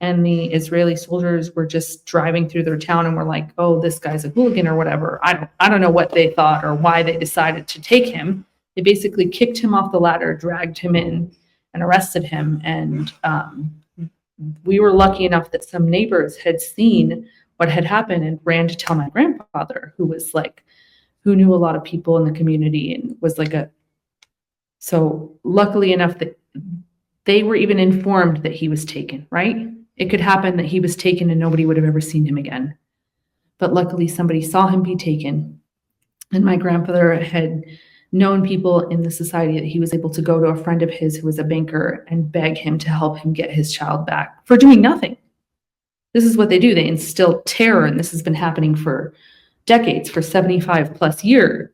And the Israeli soldiers were just driving through their town and were like, oh, this guy's a hooligan or whatever. I don't know what they thought or why they decided to take him. They basically kicked him off the ladder, dragged him in, and arrested him. And we were lucky enough that some neighbors had seen what had happened and ran to tell my grandfather, who knew a lot of people in the community and was like so luckily enough that they were even informed that he was taken, right? It could happen that he was taken and nobody would have ever seen him again. But luckily somebody saw him be taken. And my grandfather had known people in the society that he was able to go to a friend of his who was a banker and beg him to help him get his child back for doing nothing. This is what they do. They instill terror, and this has been happening for decades, for 75 plus years,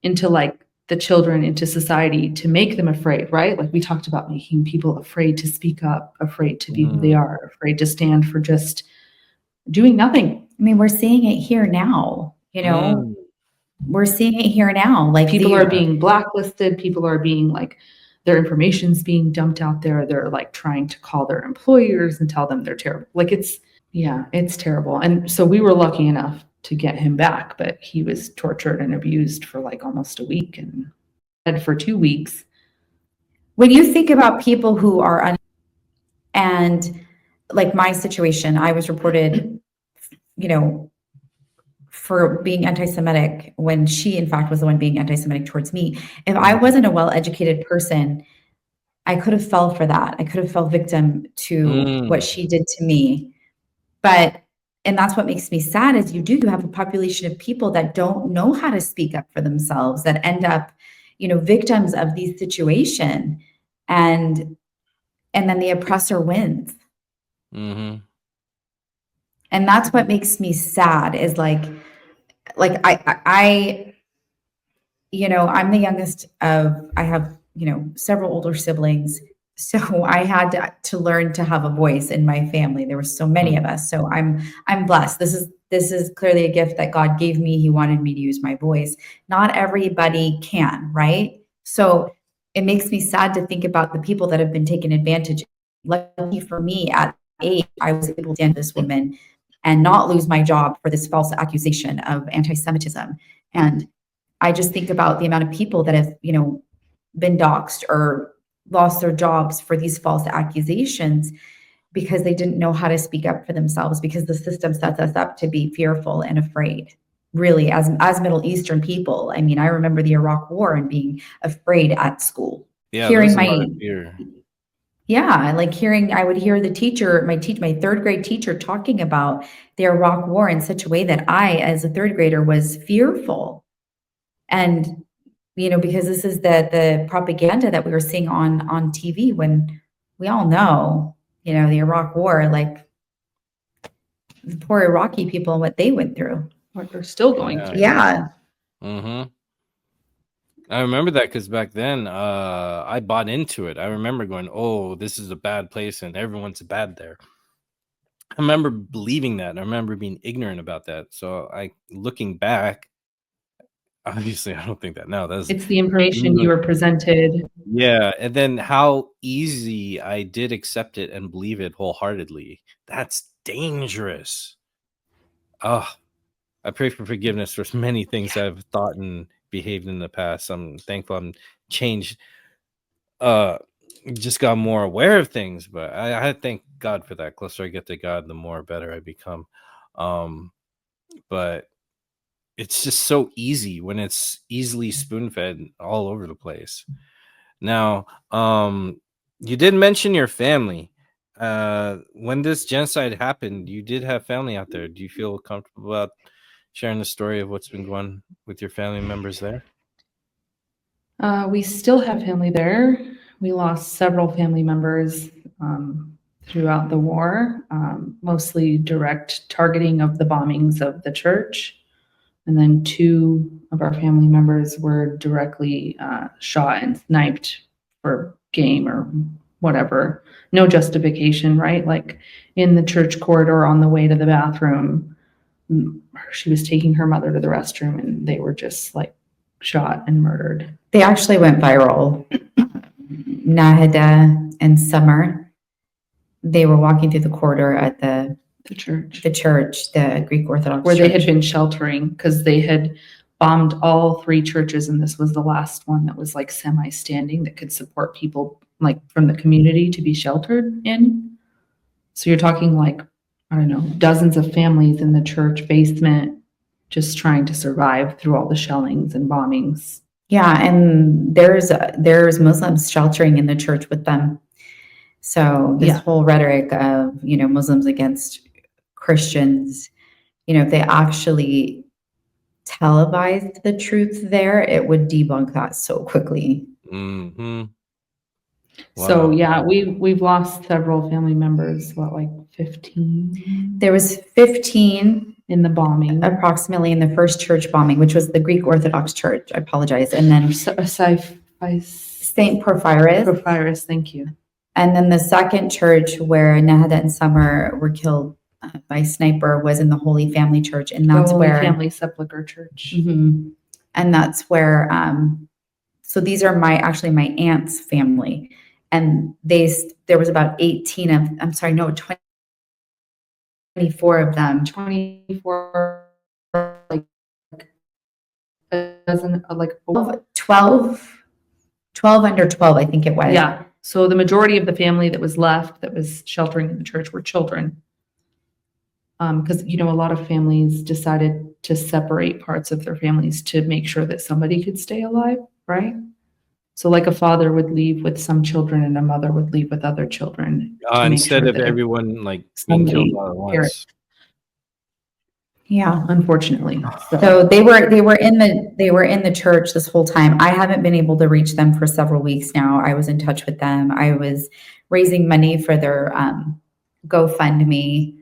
into like the children, into society, to make them afraid, right? Like we talked about making people afraid to speak up, afraid to be who they are, afraid to stand for just doing nothing. I mean, we're seeing it here now, you know, we're seeing it here now. Like People are being blacklisted. People are being like, their information's being dumped out there. They're like trying to call their employers and tell them they're terrible. Like it's terrible. And so we were lucky enough to get him back, but he was tortured and abused for like almost a week and dead for 2 weeks. When you think about people who are and like my situation, I was reported, you know, for being anti-Semitic when she in fact was the one being anti-Semitic towards me. If I wasn't a well-educated person, I could have fell for that. I could have fell victim to what she did to me. And that's what makes me sad is you have a population of people that don't know how to speak up for themselves, that end up, you know, victims of these situations, and then the oppressor wins. And that's what makes me sad is like I, you know, I'm the youngest of, I have, you know, several older siblings. So I had to learn to have a voice in my family. There were so many of us. So I'm blessed. This is clearly a gift that God gave me. He wanted me to use my voice. Not everybody can, right? So it makes me sad to think about the people that have been taken advantage of. Lucky for me, at 8, I was able to stand this woman and not lose my job for this false accusation of anti-Semitism. And I just think about the amount of people that have, you know, been doxxed or lost their jobs for these false accusations because they didn't know how to speak up for themselves, because the system sets us up to be fearful and afraid. Really, as Middle Eastern people, I mean, I remember the Iraq War and being afraid at school. Yeah, hearing there's a lot of fear. Yeah, like I would hear the teacher, my 3rd grade teacher, talking about the Iraq War in such a way that I, as a 3rd grader, was fearful. And, you know, because this is the propaganda that we were seeing on TV, when we all know, you know, the Iraq War, like the poor Iraqi people and what they went through. What they're still going through. Yeah. I remember that because back then I bought into it. I remember going, oh, this is a bad place and everyone's bad there. I remember believing that. I remember being ignorant about that. So looking back, obviously I don't think that now. It's the information you were presented. Yeah, and then how easy I did accept it and believe it wholeheartedly. That's dangerous. Oh, I pray for forgiveness for many things I've thought and behaved in the past. I'm thankful I'm changed, just got more aware of things, but I thank God for that. Closer I get to God, the more better I become. But it's just so easy when it's easily spoon-fed all over the place. Now, you did mention your family. When this genocide happened, you did have family out there. Do you feel comfortable about sharing the story of what's been going on with your family members there? We still have family there. We lost several family members throughout the war, mostly direct targeting of the bombings of the church. And then 2 of our family members were directly shot and sniped for game or whatever. No justification, right? Like in the church corridor on the way to the bathroom, she was taking her mother to the restroom and they were just like shot and murdered. They actually went viral. Nahida and Summer, they were walking through the corridor at the church, the Greek Orthodox where church. They had been sheltering because they had bombed all 3 churches, and this was the last one that was like semi-standing that could support people like from the community to be sheltered in. So you're talking like, I don't know, dozens of families in the church basement just trying to survive through all the shellings and bombings. Yeah, and there's Muslims sheltering in the church with them. So this whole rhetoric of, you know, Muslims against Christians, you know, if they actually televised the truth there, it would debunk that so quickly. Wow. So yeah, we've lost several family members, like 15 There was 15 in the bombing. approximately in the first church bombing, which was the Greek Orthodox Church. I apologize. And then Saint Porphyrius. Thank you. And then the second church where Nahada and Summer were killed by sniper was in the Holy Family Church, and that's the Holy where Family Sepulchre Church. Mhm. And that's where so these are my aunt's family, and there was about 18 of 24 of them. 24, like a dozen, like 12 under 12, I think it was. yeah. So the majority of the family that was left, that was sheltering in the church, were children. Because a lot of families decided to separate parts of their families to make sure that somebody could stay alive, right? So like a father would leave with some children and a mother would leave with other children. to make Instead sure of that everyone like being killed all at once. Yeah. Unfortunately. So they were in the church this whole time. I haven't been able to reach them for several weeks now. I was in touch with them. I was raising money for their GoFundMe.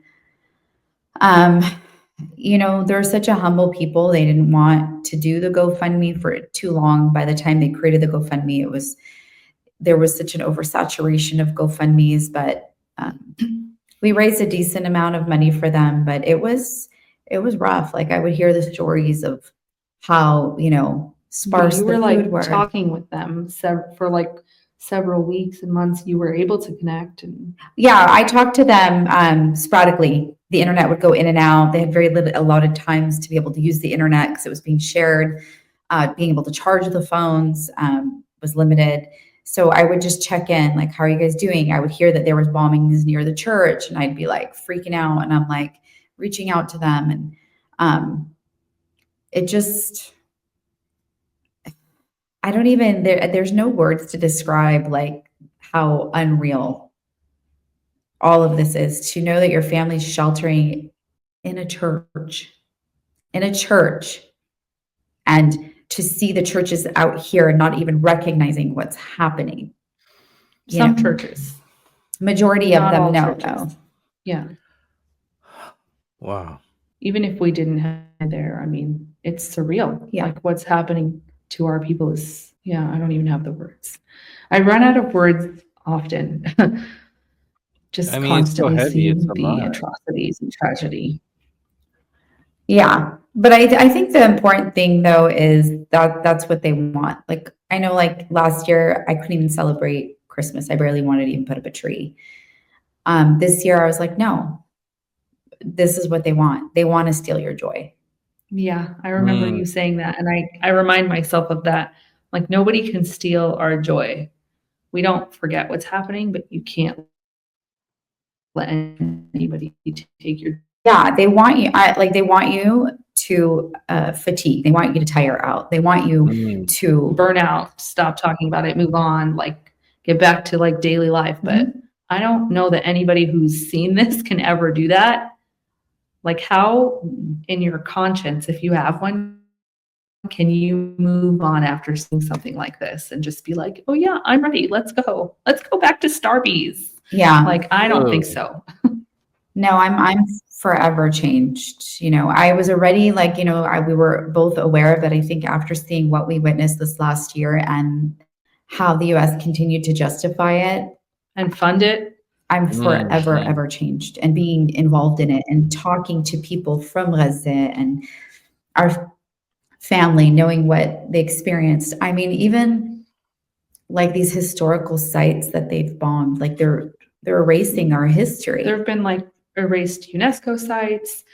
They're such a humble people. They didn't want to do the GoFundMe for too long. By the time they created the GoFundMe, there was such an oversaturation of GoFundMes, but we raised a decent amount of money for them, but it was rough. Like I would hear the stories of how, sparse you were the like food were. talking with them for like several weeks and months. You were able to connect. And Yeah, I talked to them sporadically. The internet would go in and out. They had very allotted times to be able to use the internet because it was being shared. Being able to charge the phones was limited. So I would just check in, like, how are you guys doing? I would hear that there was bombings near the church, and I'd be like freaking out, and I'm like reaching out to them, and it just, I don't even, there's no words to describe like how unreal all of this is, to know that your family's sheltering in a church, and to see the churches out here not even recognizing what's happening. some churches. Majority of Not them all know, churches. though. Yeah. Wow. Even if we didn't have it there, I mean, it's surreal. Yeah. Like what's happening to our people is, I don't even have the words. I run out of words often. Just I mean, constantly it's so heavy, it's seeing a the lot. atrocities and tragedy. Yeah. But I think the important thing, though, is that that's what they want. Like, I know, like last year, I couldn't even celebrate Christmas. I barely wanted to even put up a tree. This year, I was like, no, this is what they want. They want to steal your joy. Yeah, I remember you saying that. And I remind myself of that. Like nobody can steal our joy. We don't forget what's happening, but you can't let anybody take your. Yeah, they want you. They want you to fatigue. They want you to tire out. They want you to burn out, stop talking about it, move on, like get back to like daily life. But I don't know that anybody who's seen this can ever do that. Like how in your conscience, if you have one, can you move on after seeing something like this and just be like, oh yeah, I'm ready. Let's go back to Starbucks. Yeah. Like, I don't think so. No, I'm forever changed. I was already like, we were both aware of it. I think after seeing what we witnessed this last year and how the US continued to justify it and fund it, I'm forever, ever changed, and being involved in it and talking to people from Gaza and our family, knowing what they experienced. I mean, even like these historical sites that they've bombed, like they're erasing our history. There have been like erased UNESCO sites.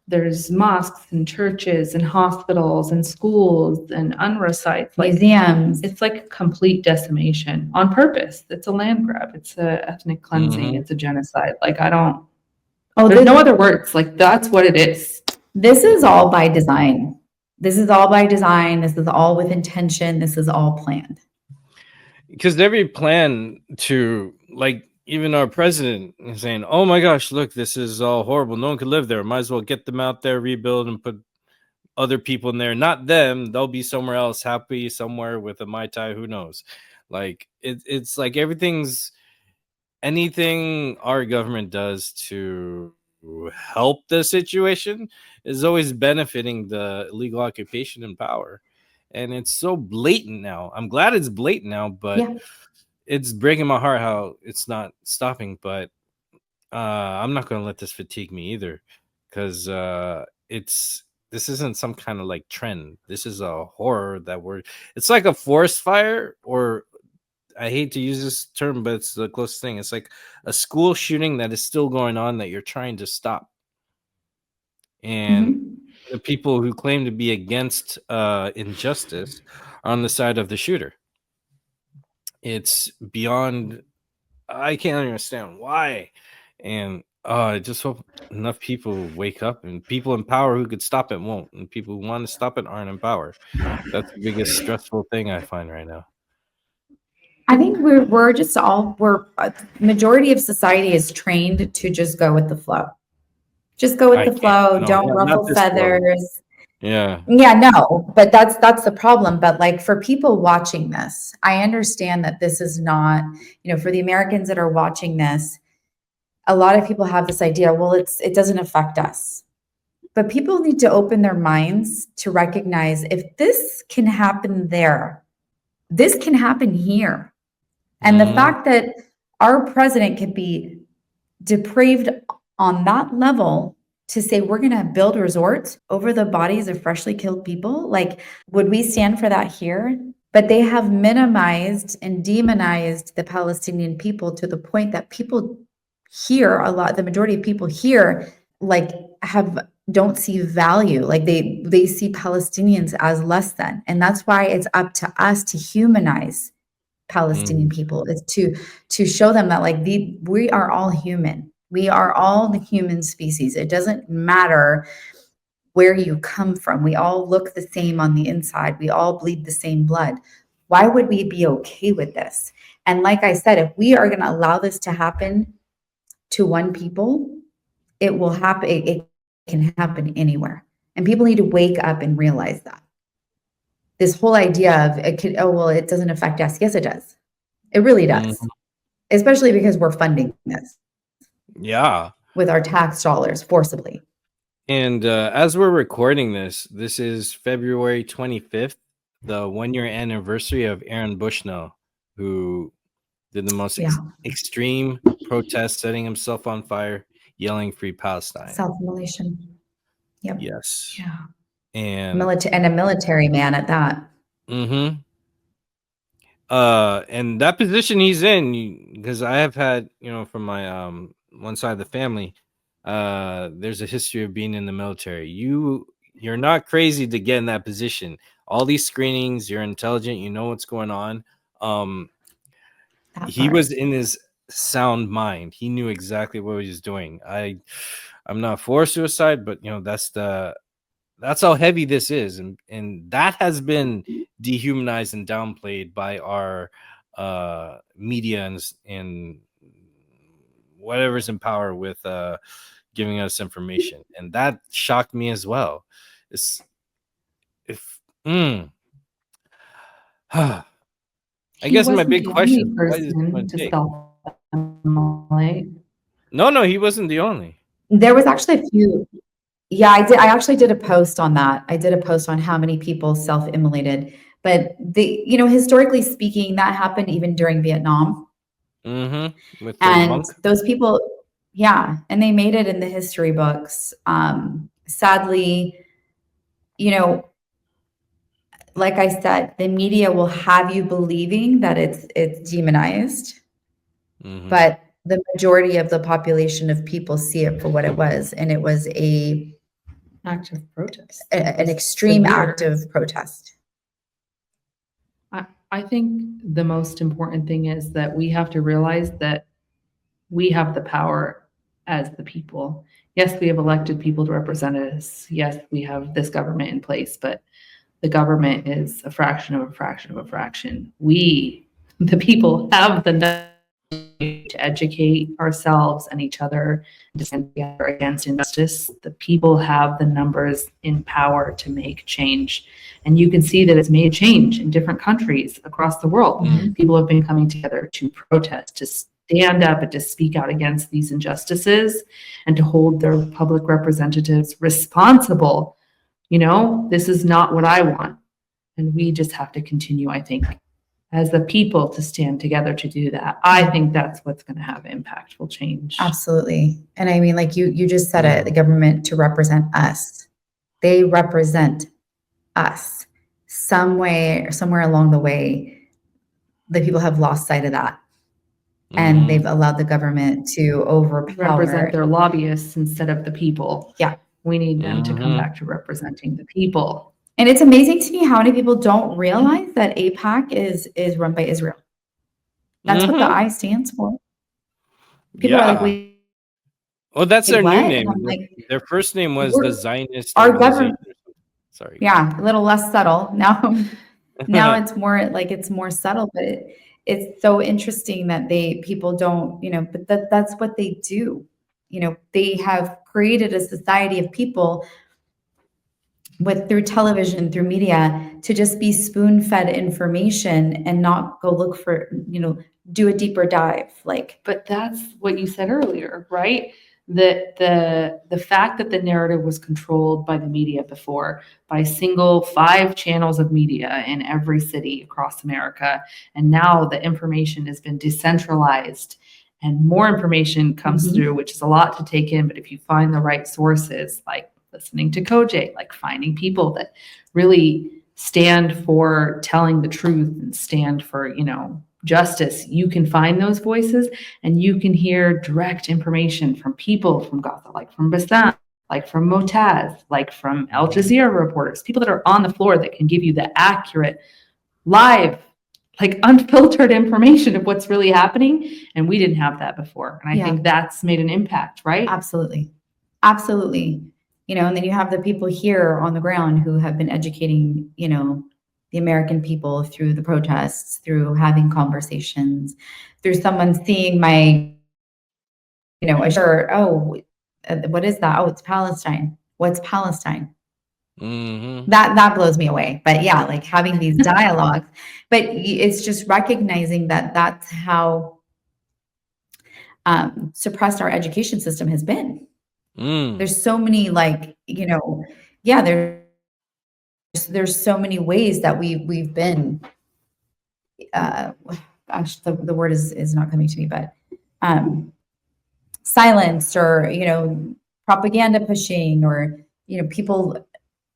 There's mosques and churches and hospitals and schools and UNRWA sites, like museums. It's like complete decimation on purpose. It's a land grab. It's a ethnic cleansing. It's a genocide. Like there's no other words. Like that's what it is. This is all by design. This is all with intention. This is all planned. Because every plan to, like, even our president is saying, oh my gosh, look, this is all horrible. No one could live there. Might as well get them out there, rebuild, and put other people in there. Not them. They'll be somewhere else, happy somewhere with a Mai Tai, who knows? Like, it's like everything's anything our government does to help the situation is always benefiting the illegal occupation and power. And it's so blatant now. I'm glad it's blatant now, but Yeah. it's breaking my heart how it's not stopping. But I'm not going to let this fatigue me either, because this isn't some kind of like trend. This is a horror that it's like a forest fire, or I hate to use this term, but it's the closest thing. It's like a school shooting that is still going on that you're trying to stop. And the people who claim to be against injustice are on the side of the shooter. It's beyond, I can't understand why. And I just hope enough people wake up, and people in power who could stop it won't. And people who want to stop it aren't in power. That's the biggest stressful thing I find right now. I think majority of society is trained to just go with the flow. Just go with the flow. Don't ruffle feathers. Yeah. Yeah, no, but that's the problem. But like for people watching this, I understand that this is not, for the Americans that are watching this, a lot of people have this idea, well, it doesn't affect us. But people need to open their minds to recognize if this can happen there, this can happen here. And the fact that our president could be depraved on that level to say we're going to build resorts over the bodies of freshly killed people, like, would we stand for that here? But they have minimized and demonized the Palestinian people to the point that people here, the majority of people here, like, don't see value. Like they see Palestinians as less than. And that's why it's up to us to humanize Palestinian people, is to show them that like we are all human. We are all the human species. It doesn't matter where you come from. We all look the same on the inside. We all bleed the same blood. Why would we be okay with this? And like I said, if we are going to allow this to happen to one people, it will happen. It can happen anywhere. And people need to wake up and realize that. This whole idea of it doesn't affect us. Yes, it does. It really does. Especially because we're funding this. Yeah. With our tax dollars forcibly. And as we're recording this is February 25th, the 1-year anniversary of Aaron Bushnell, who did the most extreme protest, setting himself on fire, yelling "Free Palestine." Self-immolation. Yep. Yes. Yeah. And a military man at that. And that position he's in, because I have had, from my one side of the family, there's a history of being in the military. You're not crazy to get in that position. All these screenings, you're intelligent, you know what's going on. He was in his sound mind. He knew exactly what he was doing. I'm not for suicide, but that's how heavy this is, and that has been dehumanized and downplayed by our media and whatever's in power with giving us information, and that shocked me as well. I guess my big question: why is this No, he wasn't the only. There was actually a few. Yeah, I did. I actually did a post on that. I did a post on how many people self-immolated, but historically speaking, that happened even during Vietnam. With and monk? Those people, and they made it in the history books. Sadly, like I said, the media will have you believing that it's demonized, but the majority of the population of people see it for what it was, and it was an active protest, an extreme active protest. I think the most important thing is that we have to realize that we have the power as the people. Yes, we have elected people to represent us. Yes, we have this government in place, but the government is a fraction of a fraction of a fraction. We, the people, have the to educate ourselves and each other to stand together against injustice. The people have the numbers in power to make change. And you can see that it's made change in different countries across the world. People have been coming together to protest, stand up and to speak out against these injustices and to hold their public representatives responsible. This is not what I want. And we just have to continue, I think, as the people to stand together to do that. I think that's what's going to have impactful change. Absolutely. And I mean, like you just said it, the government to represent us. They represent us. Somewhere along the way, the people have lost sight of that. And they've allowed the government to represent their lobbyists instead of the people. Yeah. We need them to come back to representing the people. And it's amazing to me how many people don't realize that AIPAC is run by Israel. That's what the I stands for. People are like, wait, well, that's their what? new name. Like, their first name was the Zionist our Organization. government. Sorry. Yeah, a little less subtle. Now it's more subtle, but it's so interesting that people don't, but that's what they do. They have created a society of people through television, through media, to just be spoon-fed information and not go look for, do a deeper dive. But that's what you said earlier, right? That the fact that the narrative was controlled by the media before, by 5 channels of media in every city across America, and now the information has been decentralized and more information comes through, which is a lot to take in. But if you find the right sources, like listening to Kojay, like finding people that really stand for telling the truth and stand for, justice, you can find those voices and you can hear direct information from people from Gaza, like from Bassam, like from Motaz, like from Al Jazeera reporters, people that are on the floor that can give you the accurate, live, like unfiltered information of what's really happening. And we didn't have that before. And I think that's made an impact, right? Absolutely. Absolutely. And then you have the people here on the ground who have been educating, the American people through the protests, through having conversations, through someone seeing my, a shirt. Oh, what is that? Oh, it's Palestine. What's Palestine? That blows me away. But yeah, like having these dialogues, but it's just recognizing that that's how suppressed our education system has been. There's so many there's so many ways that we've been gosh, the word is not coming to me, but silenced or propaganda pushing, or people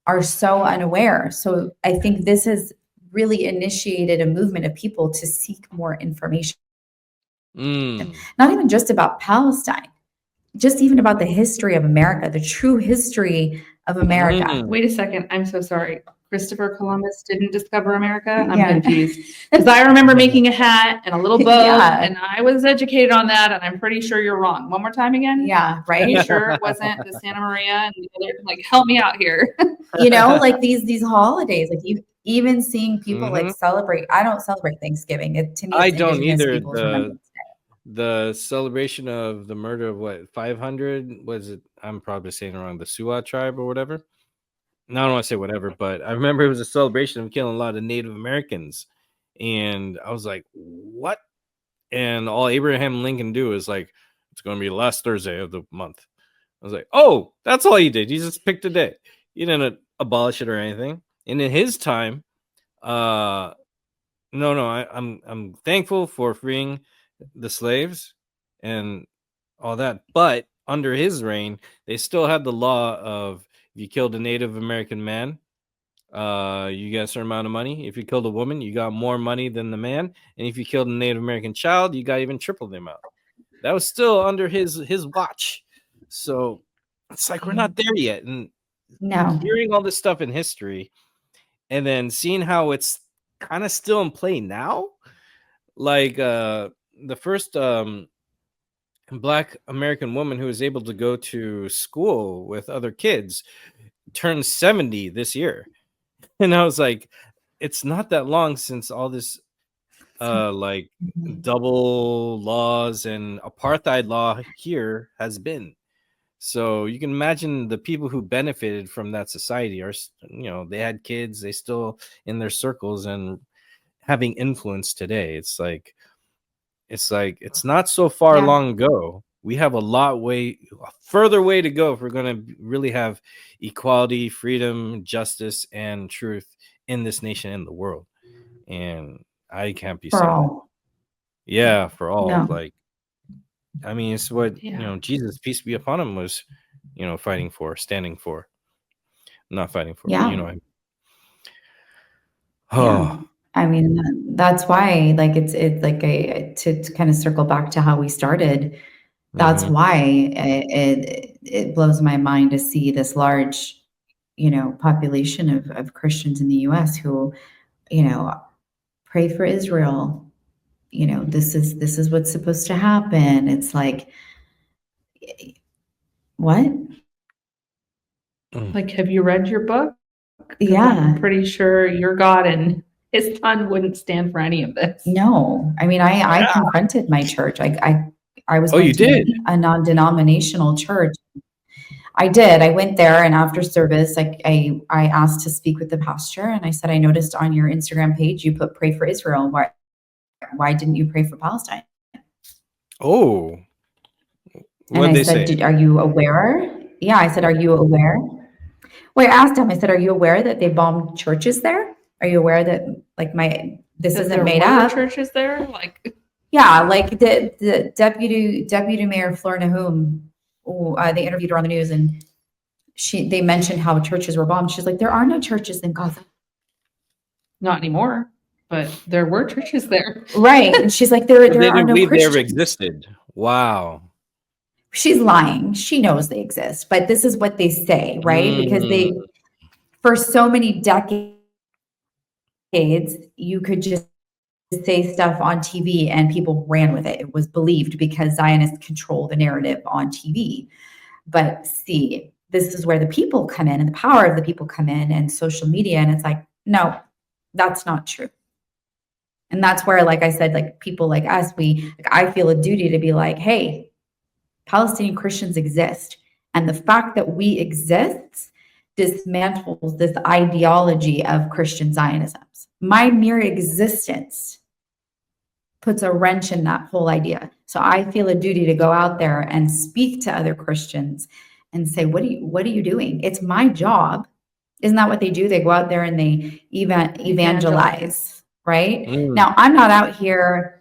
are so unaware. So I think this has really initiated a movement of people to seek more information. Not even just about Palestine, just even about the history of America, the true history of America. Wait a second. I'm so sorry. Christopher Columbus didn't discover America? I'm confused. Because I remember making a hat and a little bow, and I was educated on that, and I'm pretty sure you're wrong. One more time again? Yeah, right? Are you sure it wasn't the Santa Maria and the other? Like, help me out here. Like these holidays, like you even seeing people like celebrate. I don't celebrate Thanksgiving. To me, I don't either. The celebration of the murder of 500 was it? I'm probably saying it wrong. The Suwa tribe or whatever. No, I don't want to say whatever, but I remember it was a celebration of killing a lot of Native Americans, and I was like, "What?" And all Abraham Lincoln do is like, "It's going to be the last Thursday of the month." I was like, "Oh, that's all he did. He just picked a day. He didn't abolish it or anything." And in his time, no, I'm thankful for freeing the slaves and all that, but under his reign they still had the law of if you killed a Native American man, you get a certain amount of money. If you killed a woman, you got more money than the man, and if you killed a Native American child, you got even triple the amount. That was still under his watch. So it's like we're not there yet. And hearing all this stuff in history and then seeing how it's kind of still in play now, like the first Black American woman who was able to go to school with other kids turned 70 this year. And I was like, it's not that long since all this double laws and apartheid law here has been. So you can imagine the people who benefited from that society are, they had kids, they still in their circles and having influence today. It's like it's like it's not so far Yeah. long ago. We have a further way to go if we're going to really have equality, freedom, justice, and truth in this nation and the world. And I can't be For saying that. all. Yeah, for all. No. Like, I mean, it's what Yeah. Jesus, peace be upon him, was fighting for, standing for, not fighting for, but Yeah. Yeah. oh. I mean, that's why, like, it's like to kind of circle back to how we started. That's Mhm. why it blows my mind to see this large, population of Christians in the U.S. who, pray for Israel. This is what's supposed to happen. It's like, what? Mm. Like, have you read your book? Because Yeah. I'm pretty sure your God and his son wouldn't stand for any of this. No. I mean, I confronted my church. I was Oh, going you to did? a non-denominational church. I did. I went there, and after service, I asked to speak with the pastor, and I said, I noticed on your Instagram page you put pray for Israel. Why didn't you pray for Palestine? Oh, And what'd I they said, say? Are you aware? Yeah, I said, are you aware? Well, I asked him, I said, are you aware that they bombed churches there? Are you aware that this That isn't there made were up? churches there? Like, Yeah, like the deputy mayor Flor Nahum, they interviewed her on the news, and they mentioned how churches were bombed. She's like, there are no churches in Gaza. not anymore, but there were churches there. Right. And she's like, So there they are didn't no believe they ever Christians. existed. Wow. She's lying. She knows they exist, but this is what they say, right? Because Mm. for so many decades, you could just say stuff on TV and people ran with it. It was believed because Zionists control the narrative on TV. But see, this is where the people come in and the power of the people come in and social media. And it's like, no, that's not true. And that's where, like I said, like people like us, I feel a duty to be like, hey, Palestinian Christians exist. And the fact that we exist dismantles this ideology of Christian Zionism. My mere existence puts a wrench in that whole idea. So I feel a duty to go out there and speak to other Christians and say, what are you doing? It's my job. Isn't that what they do? They go out there and they evangelize, right? Mm. Now, I'm not out here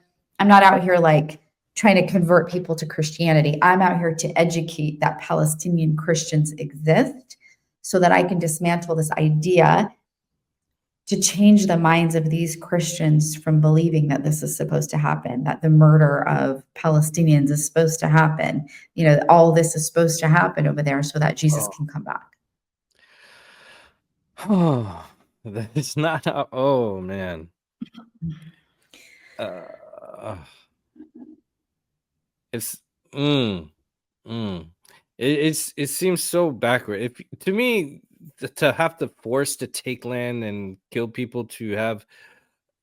like trying to convert people to Christianity. I'm out here to educate that Palestinian Christians exist so that I can dismantle this idea to change the minds of these Christians from believing that this is supposed to happen, that the murder of Palestinians is supposed to happen. All this is supposed to happen over there so that Jesus can come back. Oh, that is not how, oh man. It's mm, mm. It seems so backward. If to me to have to force to take land and kill people to have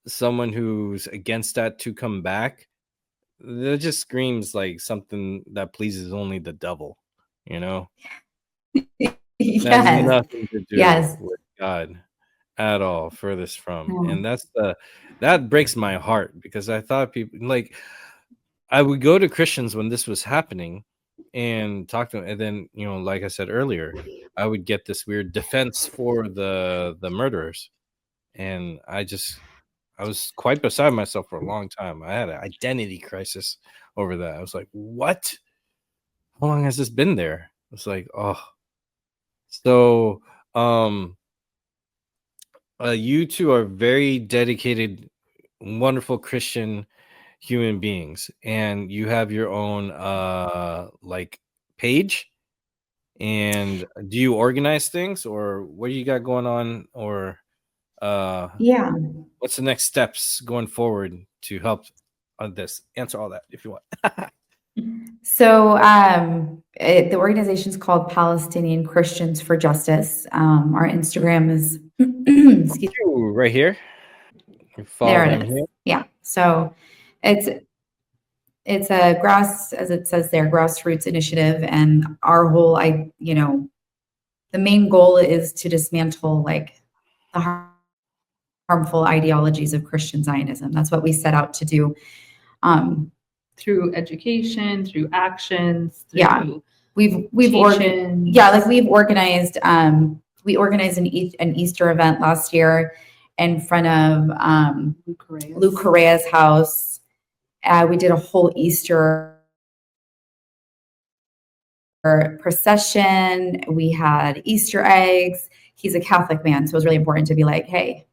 someone who's against that to come back, that just screams like something that pleases only the devil, you know? It has Yes. nothing to do Yes. with God at all, furthest from. No. And that breaks my heart because I thought people like I would go to Christians when this was happening and talk to them, and then like I said earlier, I would get this weird defense for the murderers, and I was quite beside myself for a long time. I had an identity crisis over that. I was like, what? How long has this been there? It's like, oh. So you two are very dedicated, wonderful Christian human beings, and you have your own like page. And do you organize things, or what do you got going on, or Yeah. what's the next steps going forward to help on this? Answer all that if you want. So the organization is called Palestinian Christians for Justice. Our Instagram is excuse me, Ooh, right here. You follow there them it is. here. Yeah. So it's a as it says there, grassroots initiative, and our whole the main goal is to dismantle like the harmful ideologies of Christian Zionism. That's what we set out to do. Through education, through actions, through Yeah. we've teaching. like we've organized we organized an Easter event last year in front of Luke Correa's house. We did a whole Easter procession. We had Easter eggs. He's a Catholic man, so it was really important to be like, hey,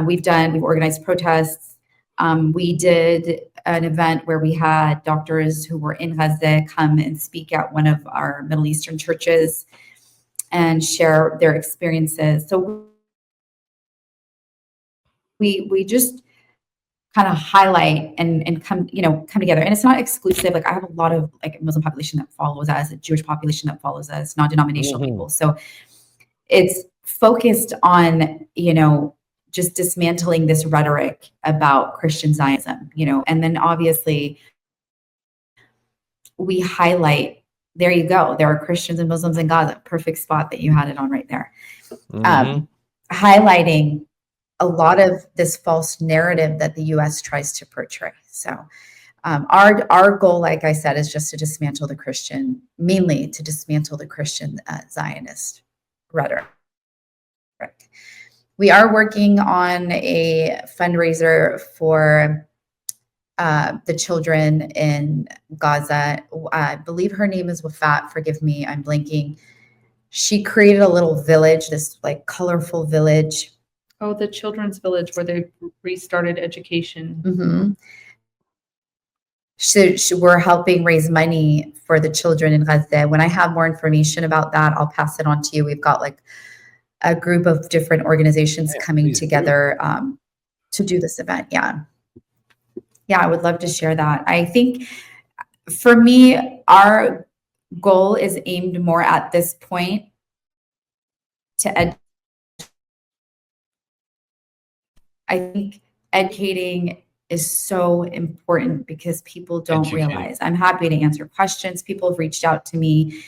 we've organized protests. We did an event where we had doctors who were in Gaza come and speak at one of our Middle Eastern churches and share their experiences. So we just kind of highlight and come together. And it's not exclusive. Like I have a lot of like Muslim population that follows us, a Jewish population that follows us, non-denominational people. So it's focused on, just dismantling this rhetoric about Christian Zionism, and then obviously we highlight, there you go. There are Christians and Muslims in Gaza. Perfect spot that you had it on right there. Highlighting a lot of this false narrative that the U.S. tries to portray. So our goal, like I said, is just to dismantle the Christian Zionist rhetoric. We are working on a fundraiser for the children in Gaza. I believe her name is Wafat. Forgive me, I'm blanking. She created a little village, this like colorful village. Oh, the children's village where they restarted education. Mm-hmm. We're helping raise money for the children in Gaza. When I have more information about that, I'll pass it on to you. We've got like a group of different organizations coming together to do this event. Yeah, I would love to share that. I think for me, our goal is aimed more at this point to I think educating is so important because people don't realize. I'm happy to answer questions. People have reached out to me,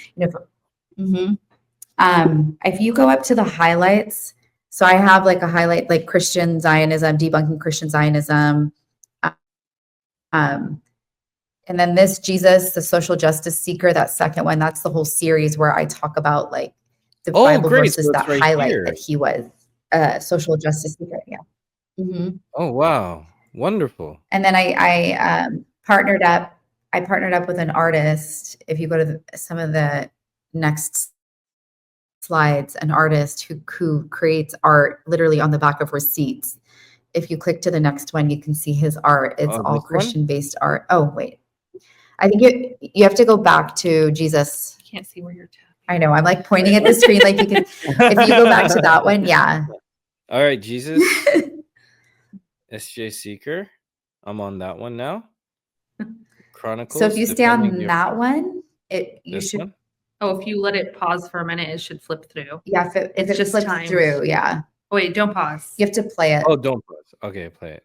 if you go up to the highlights, so I have like a highlight, like Christian Zionism, debunking Christian Zionism. And then this Jesus, the social justice seeker, that second one, that's the whole series where I talk about like the Bible verses that highlight that he was a social justice seeker. Yeah. Oh, wow. Wonderful. And then I partnered up with an artist. If you go to some of the next slides, an artist who creates art literally on the back of receipts. If you click to the next one, you can see his art. It's all Christian-based art. Oh, wait. I think you have to go back to Jesus. I can't see where you're tapping. I know. I'm like pointing at the screen like you can. If you go back to that one, yeah. All right, Jesus. SJ Seeker. I'm on that one now. Chronicles. So if you stay on that one, you should. One? Oh, if you let it pause for a minute, it should flip through. Yeah, if it just flips through, yeah. Oh, wait, don't pause. You have to play it. Oh, don't pause. Okay, play it.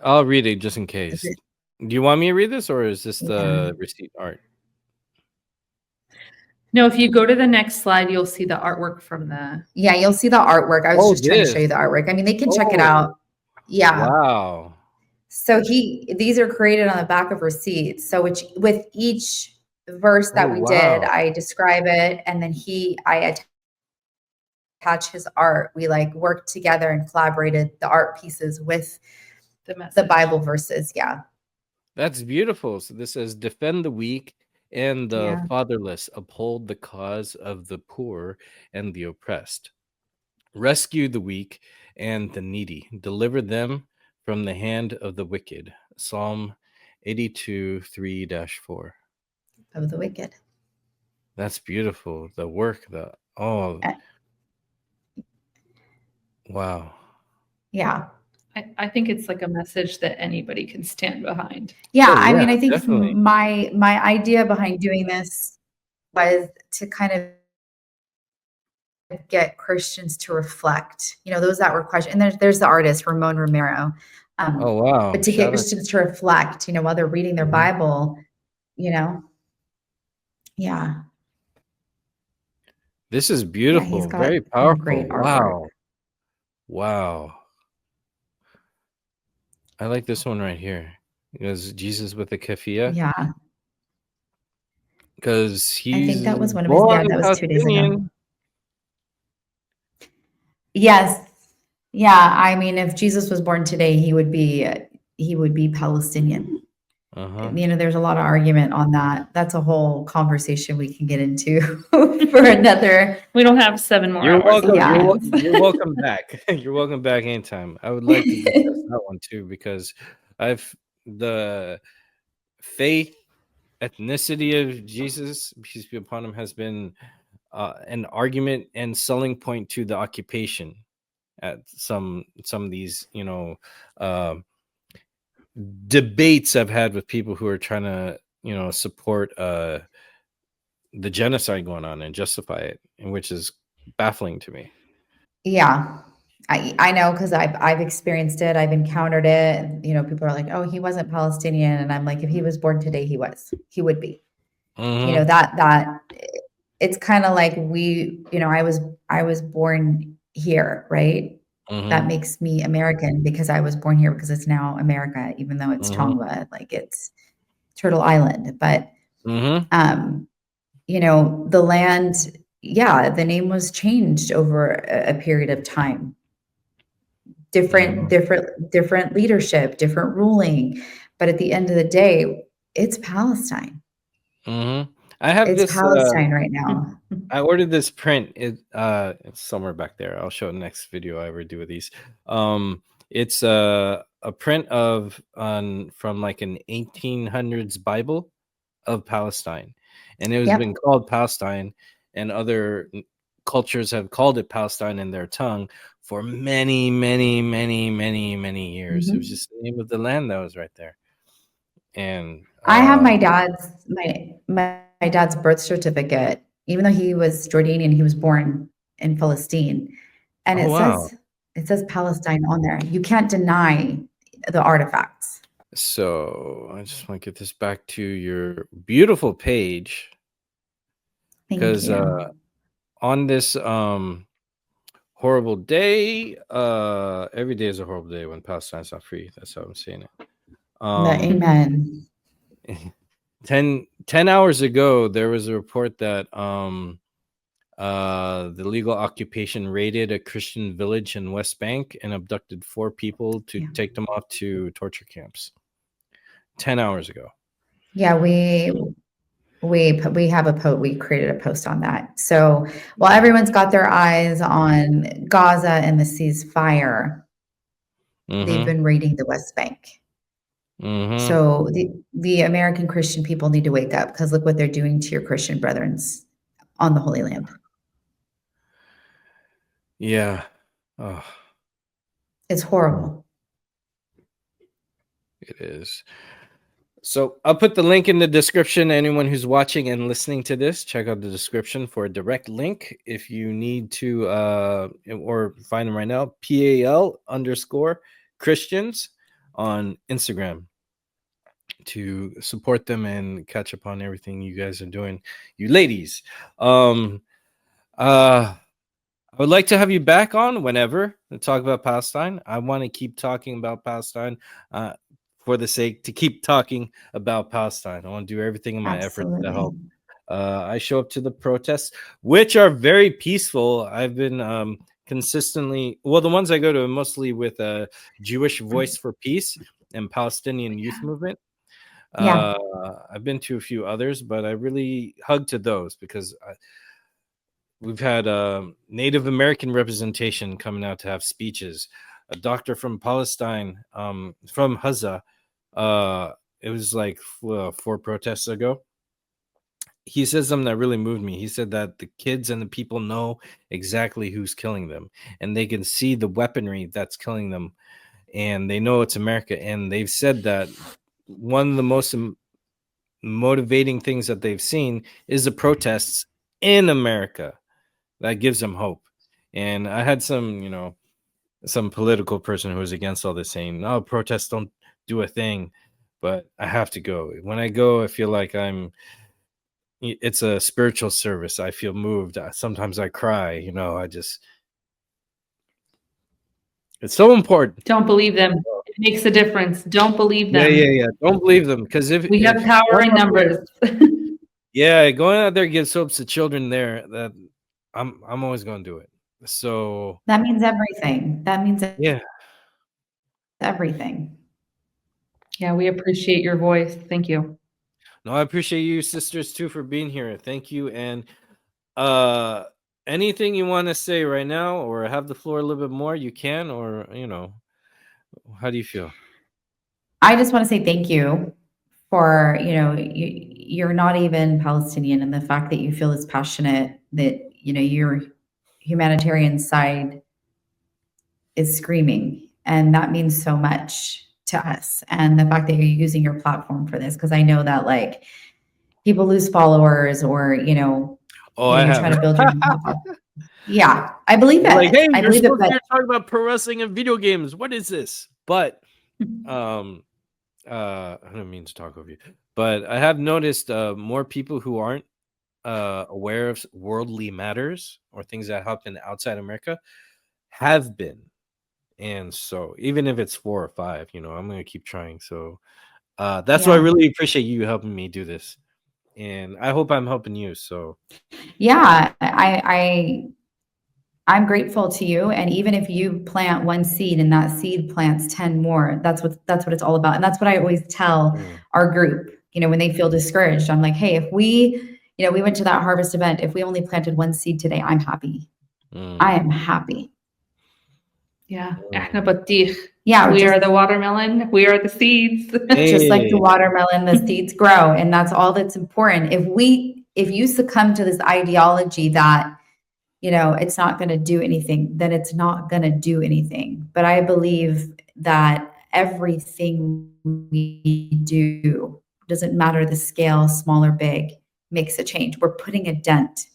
I'll read it just in case. Do you want me to read this, or is this the receipt art? No, if you go to the next slide, you'll see the artwork from the. Yeah, you'll see the artwork. I was just trying to show you the artwork. I mean, they can check it out. Yeah. Wow. So these are created on the back of receipts. So with each verse that we did, I describe it, and then I attach his art. We like worked together and collaborated the art pieces with the Bible verses. Yeah. That's beautiful. So this says, defend the weak and the fatherless, uphold the cause of the poor and the oppressed, rescue the weak and the needy, deliver them from the hand of the wicked. Psalm 82, 3-4. Of the wicked. That's beautiful. The work, wow. Yeah. I think it's like a message that anybody can stand behind. Yeah, I mean, I think definitely. my idea behind doing this was to kind of get Christians to reflect, those that were questioning. And there's the artist, Ramone Romero. Oh, wow. But to get Christians to reflect, while they're reading their Bible, Yeah. This is beautiful. Very powerful. Great artwork. Wow. I like this one right here. It was Jesus with the keffiyeh, Yeah, because I think he's that was one of his. Yeah, born that was 2 days ago. Palestinian. Yes. Yeah, I mean, if Jesus was born today, he would be Palestinian. Uh-huh. You know, there's a lot of argument on that. That's a whole conversation we can get into for another. We don't have 7 more You're hours. welcome. Yeah. You're welcome back. You're welcome back anytime. I would like to discuss that one too, because the faith, ethnicity of Jesus, peace be upon him, has been an argument and selling point to the occupation at some of these, debates I've had with people who are trying to, support the genocide going on and justify it, and which is baffling to me. Yeah. I know because I've experienced it. I've encountered it. You know, people are like, "Oh, he wasn't Palestinian," and I'm like, "If he was born today, he was. He would be." You know, Mm-hmm. that it's kind of like I was born here, right? That Mm-hmm. makes me American because I was born here because it's now America, even though it's Mm-hmm. Tongva, like it's Turtle Island. But Mm-hmm. you know, the land, yeah, the name was changed over a period of time. Mm-hmm. Different leadership, different ruling. But at the end of the day, it's Palestine. Mm-hmm. I have It's this. Palestine right now. I ordered this print. It's somewhere back there. I'll show it next video I ever do with these. It's a print of from like an 1800s Bible of Palestine, and it has been Yep. called Palestine, and other cultures have called it Palestine in their tongue for many, many, many, many, many years. It was Mhm. just the name of the land that was right there, and I have my dad's birth certificate, even though he was Jordanian, he was born in Palestine, and oh wow. it says Palestine on there. You can't deny the artifacts. So I just want to get this back to your beautiful page, Thank because you. on this horrible day, every day is a horrible day when Palestine's not free. That's how I'm saying it. The amen. 10 hours ago, there was a report that the legal occupation raided a Christian village in West Bank and abducted 4 people to Yeah. take them off to torture camps. 10 hours ago. Yeah, we have we created a post on that. So while everyone's got their eyes on Gaza and the ceasefire, they've Mm-hmm. been raiding the West Bank. Mm-hmm. So the American Christian people need to wake up because look what they're doing to your Christian brethrens on the Holy Land. Yeah. Oh, It's horrible. it is. So I'll put the link in the description. Anyone who's watching and listening to this, check out the description for a direct link if you need to, or find them right now. PAL_Christians on Instagram to support them and catch up on everything you guys are doing, you ladies. I would like to have you back on whenever to talk about Palestine. I want to keep talking about Palestine, for the sake to keep talking about Palestine. I want to do everything in my efforts to Absolutely. help. I show up to the protests, which are very peaceful. I've been consistently, well, the ones I go to are mostly with Jewish Voice for Peace and Palestinian Youth Movement. Yeah. I've been to a few others, but I really hug to those because we've had Native American representation coming out to have speeches. A doctor from Palestine, from Gaza, it was like 4 protests ago. He said something that really moved me. He said that the kids and the people know exactly who's killing them, and they can see the weaponry that's killing them, and they know it's America. And they've said that one of the most motivating things that they've seen is the protests in America. That gives them hope. And I had some political person who was against all this saying, "No, protests don't do a thing," but I have to go. When I go, I feel like it's a spiritual service. I feel moved. Sometimes I cry. It's so important. Don't believe them. makes a difference. Don't believe them. Yeah. Don't believe them, because if We have power in numbers. Going out there gives hopes to children there, that I'm always going to do it. So That means everything. That means yeah, everything. Yeah, we appreciate your voice. Thank you. no, I appreciate you sisters too for being here. Thank you. And anything you want to say right now, or have the floor a little bit more, you can, or how do you feel? I just want to say thank you for, you're not even Palestinian, and the fact that you feel this passionate, that, your humanitarian side is screaming. And that means so much to us. And the fact that you're using your platform for this, because I know that like people lose followers, or, Oh, I you're have. trying to build your own platform. Yeah, I believe it. Like, hey, I you're believe it. supposed But to talk about pro wrestling and video games. What is this? But I don't mean to talk over you, but I have noticed more people who aren't aware of worldly matters or things that happen outside America have been. And so even if it's 4 or 5, I'm gonna keep trying. So that's why I yeah, really appreciate you helping me do this. And I hope I'm helping you. So yeah, I'm grateful to you. And even if you plant one seed and that seed plants 10 more, that's what it's all about. And that's what I always tell our group, when they feel discouraged. I'm like, hey, if we went to that harvest event, if we only planted one seed today, I'm happy. I am happy. Yeah. إحنا بطيخ. Yeah. We are the watermelon. We are the seeds. Just like the watermelon, the seeds grow. And that's all that's important. If you succumb to this ideology that, it's not going to do anything, then it's not going to do anything. But I believe that everything we do, doesn't matter the scale, small or big, makes a change. We're putting a dent,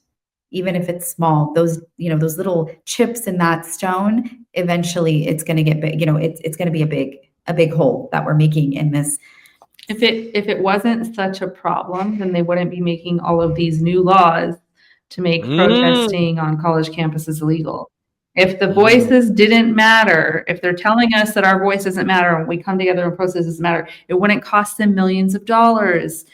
even if it's small. Those little chips in that stone, eventually it's going to get big. It's going to be a big hole that we're making in this. If it wasn't such a problem, then they wouldn't be making all of these new laws to make protesting on college campuses illegal. If the voices didn't matter, if they're telling us that our voice doesn't matter and we come together and protest doesn't matter, it wouldn't cost them millions of dollars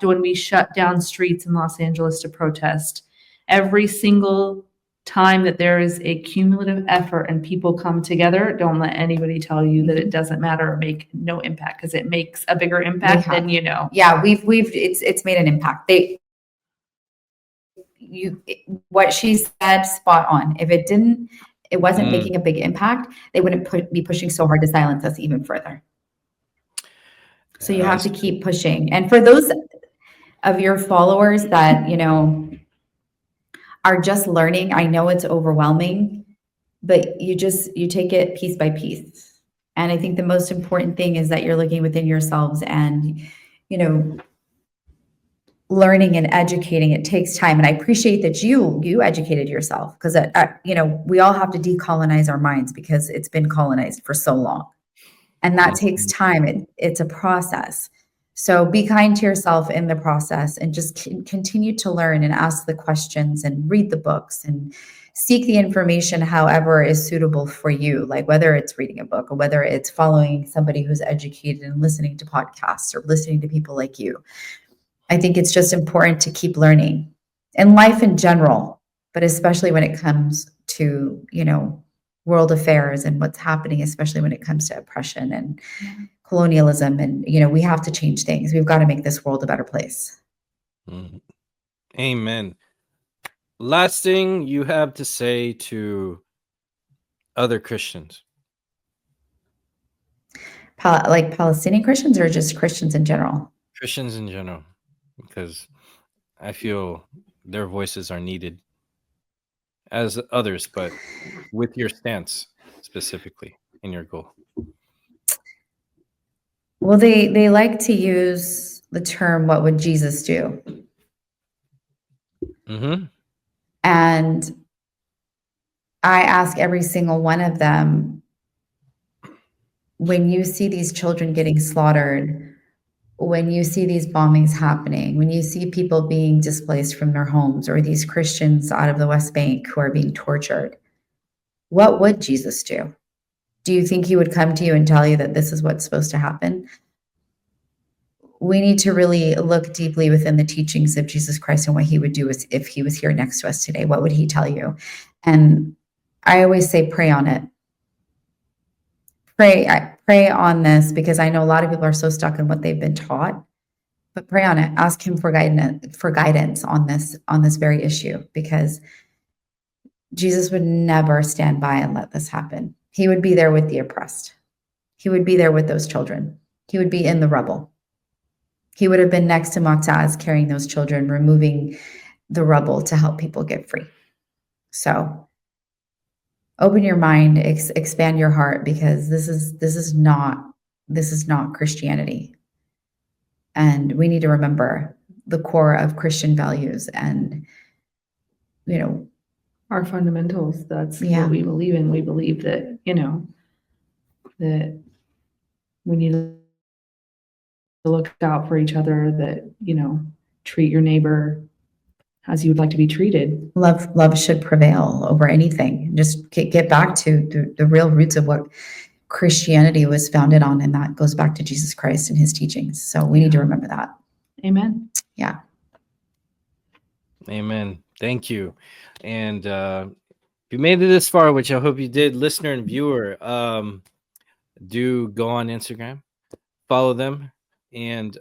when we shut down streets in Los Angeles to protest. Every single time that there is a cumulative effort and people come together, don't let anybody tell you that it doesn't matter or make no impact, because it makes a bigger impact than Yeah, it's made an impact. What she said, spot on. If it wasn't making a big impact, they wouldn't be pushing so hard to silence us even further. So you have to keep pushing. And for those of your followers that, are just learning, I know it's overwhelming, but you take it piece by piece. And I think the most important thing is that you're looking within yourselves and, learning and educating. It takes time. And I appreciate that you educated yourself, because, we all have to decolonize our minds because it's been colonized for so long. And that takes time. It's a process. So be kind to yourself in the process, and just continue to learn and ask the questions and read the books and seek the information however is suitable for you, like whether it's reading a book or whether it's following somebody who's educated and listening to podcasts or listening to people like you. I think it's just important to keep learning in life in general, but especially when it comes to, world affairs and what's happening, especially when it comes to oppression and colonialism. And, we have to change things. We've got to make this world a better place. Amen. Last thing you have to say to other Christians? Like Palestinian Christians, or just Christians in general? Christians in general, because I feel their voices are needed as others, but with your stance specifically in your goal. Well, they like to use the term, what would Jesus do? And I ask every single one of them, when you see these children getting slaughtered, when you see these bombings happening, when you see people being displaced from their homes, or these Christians out of the West Bank who are being tortured, what would Jesus do? Do you think he would come to you and tell you that this is what's supposed to happen? We need to really look deeply within the teachings of Jesus Christ and what he would do if he was here next to us today. What would he tell you? And I always say, pray on it. Pray on this, because I know a lot of people are so stuck in what they've been taught. But pray on it. Ask him for guidance on this very issue, because Jesus would never stand by and let this happen. He would be there with the oppressed. He would be there with those children. He would be in the rubble. He would have been next to Mu'taz carrying those children, removing the rubble to help people get free. So open your mind, expand your heart, because this is not Christianity. And we need to remember the core of Christian values and, our fundamentals. That's Yeah. what we believe in. We believe that, that we need to look out for each other, that, treat your neighbor as you would like to be treated. love should prevail over anything. Just get back to the real roots of what Christianity was founded on, and that goes back to Jesus Christ and his teachings. So we need to remember that. Amen. Yeah. Amen. Thank you. And if you made it this far, which I hope you did, listener and viewer, do go on Instagram, follow them, and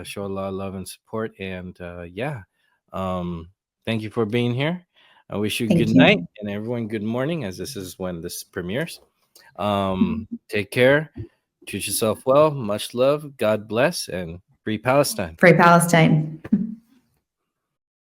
show a lot of love and support. And thank you for being here. I wish you Thank good you. night, and everyone good morning, as this is when this premieres. Take care. Treat yourself well. Much love. God bless, and free Palestine. Free Palestine.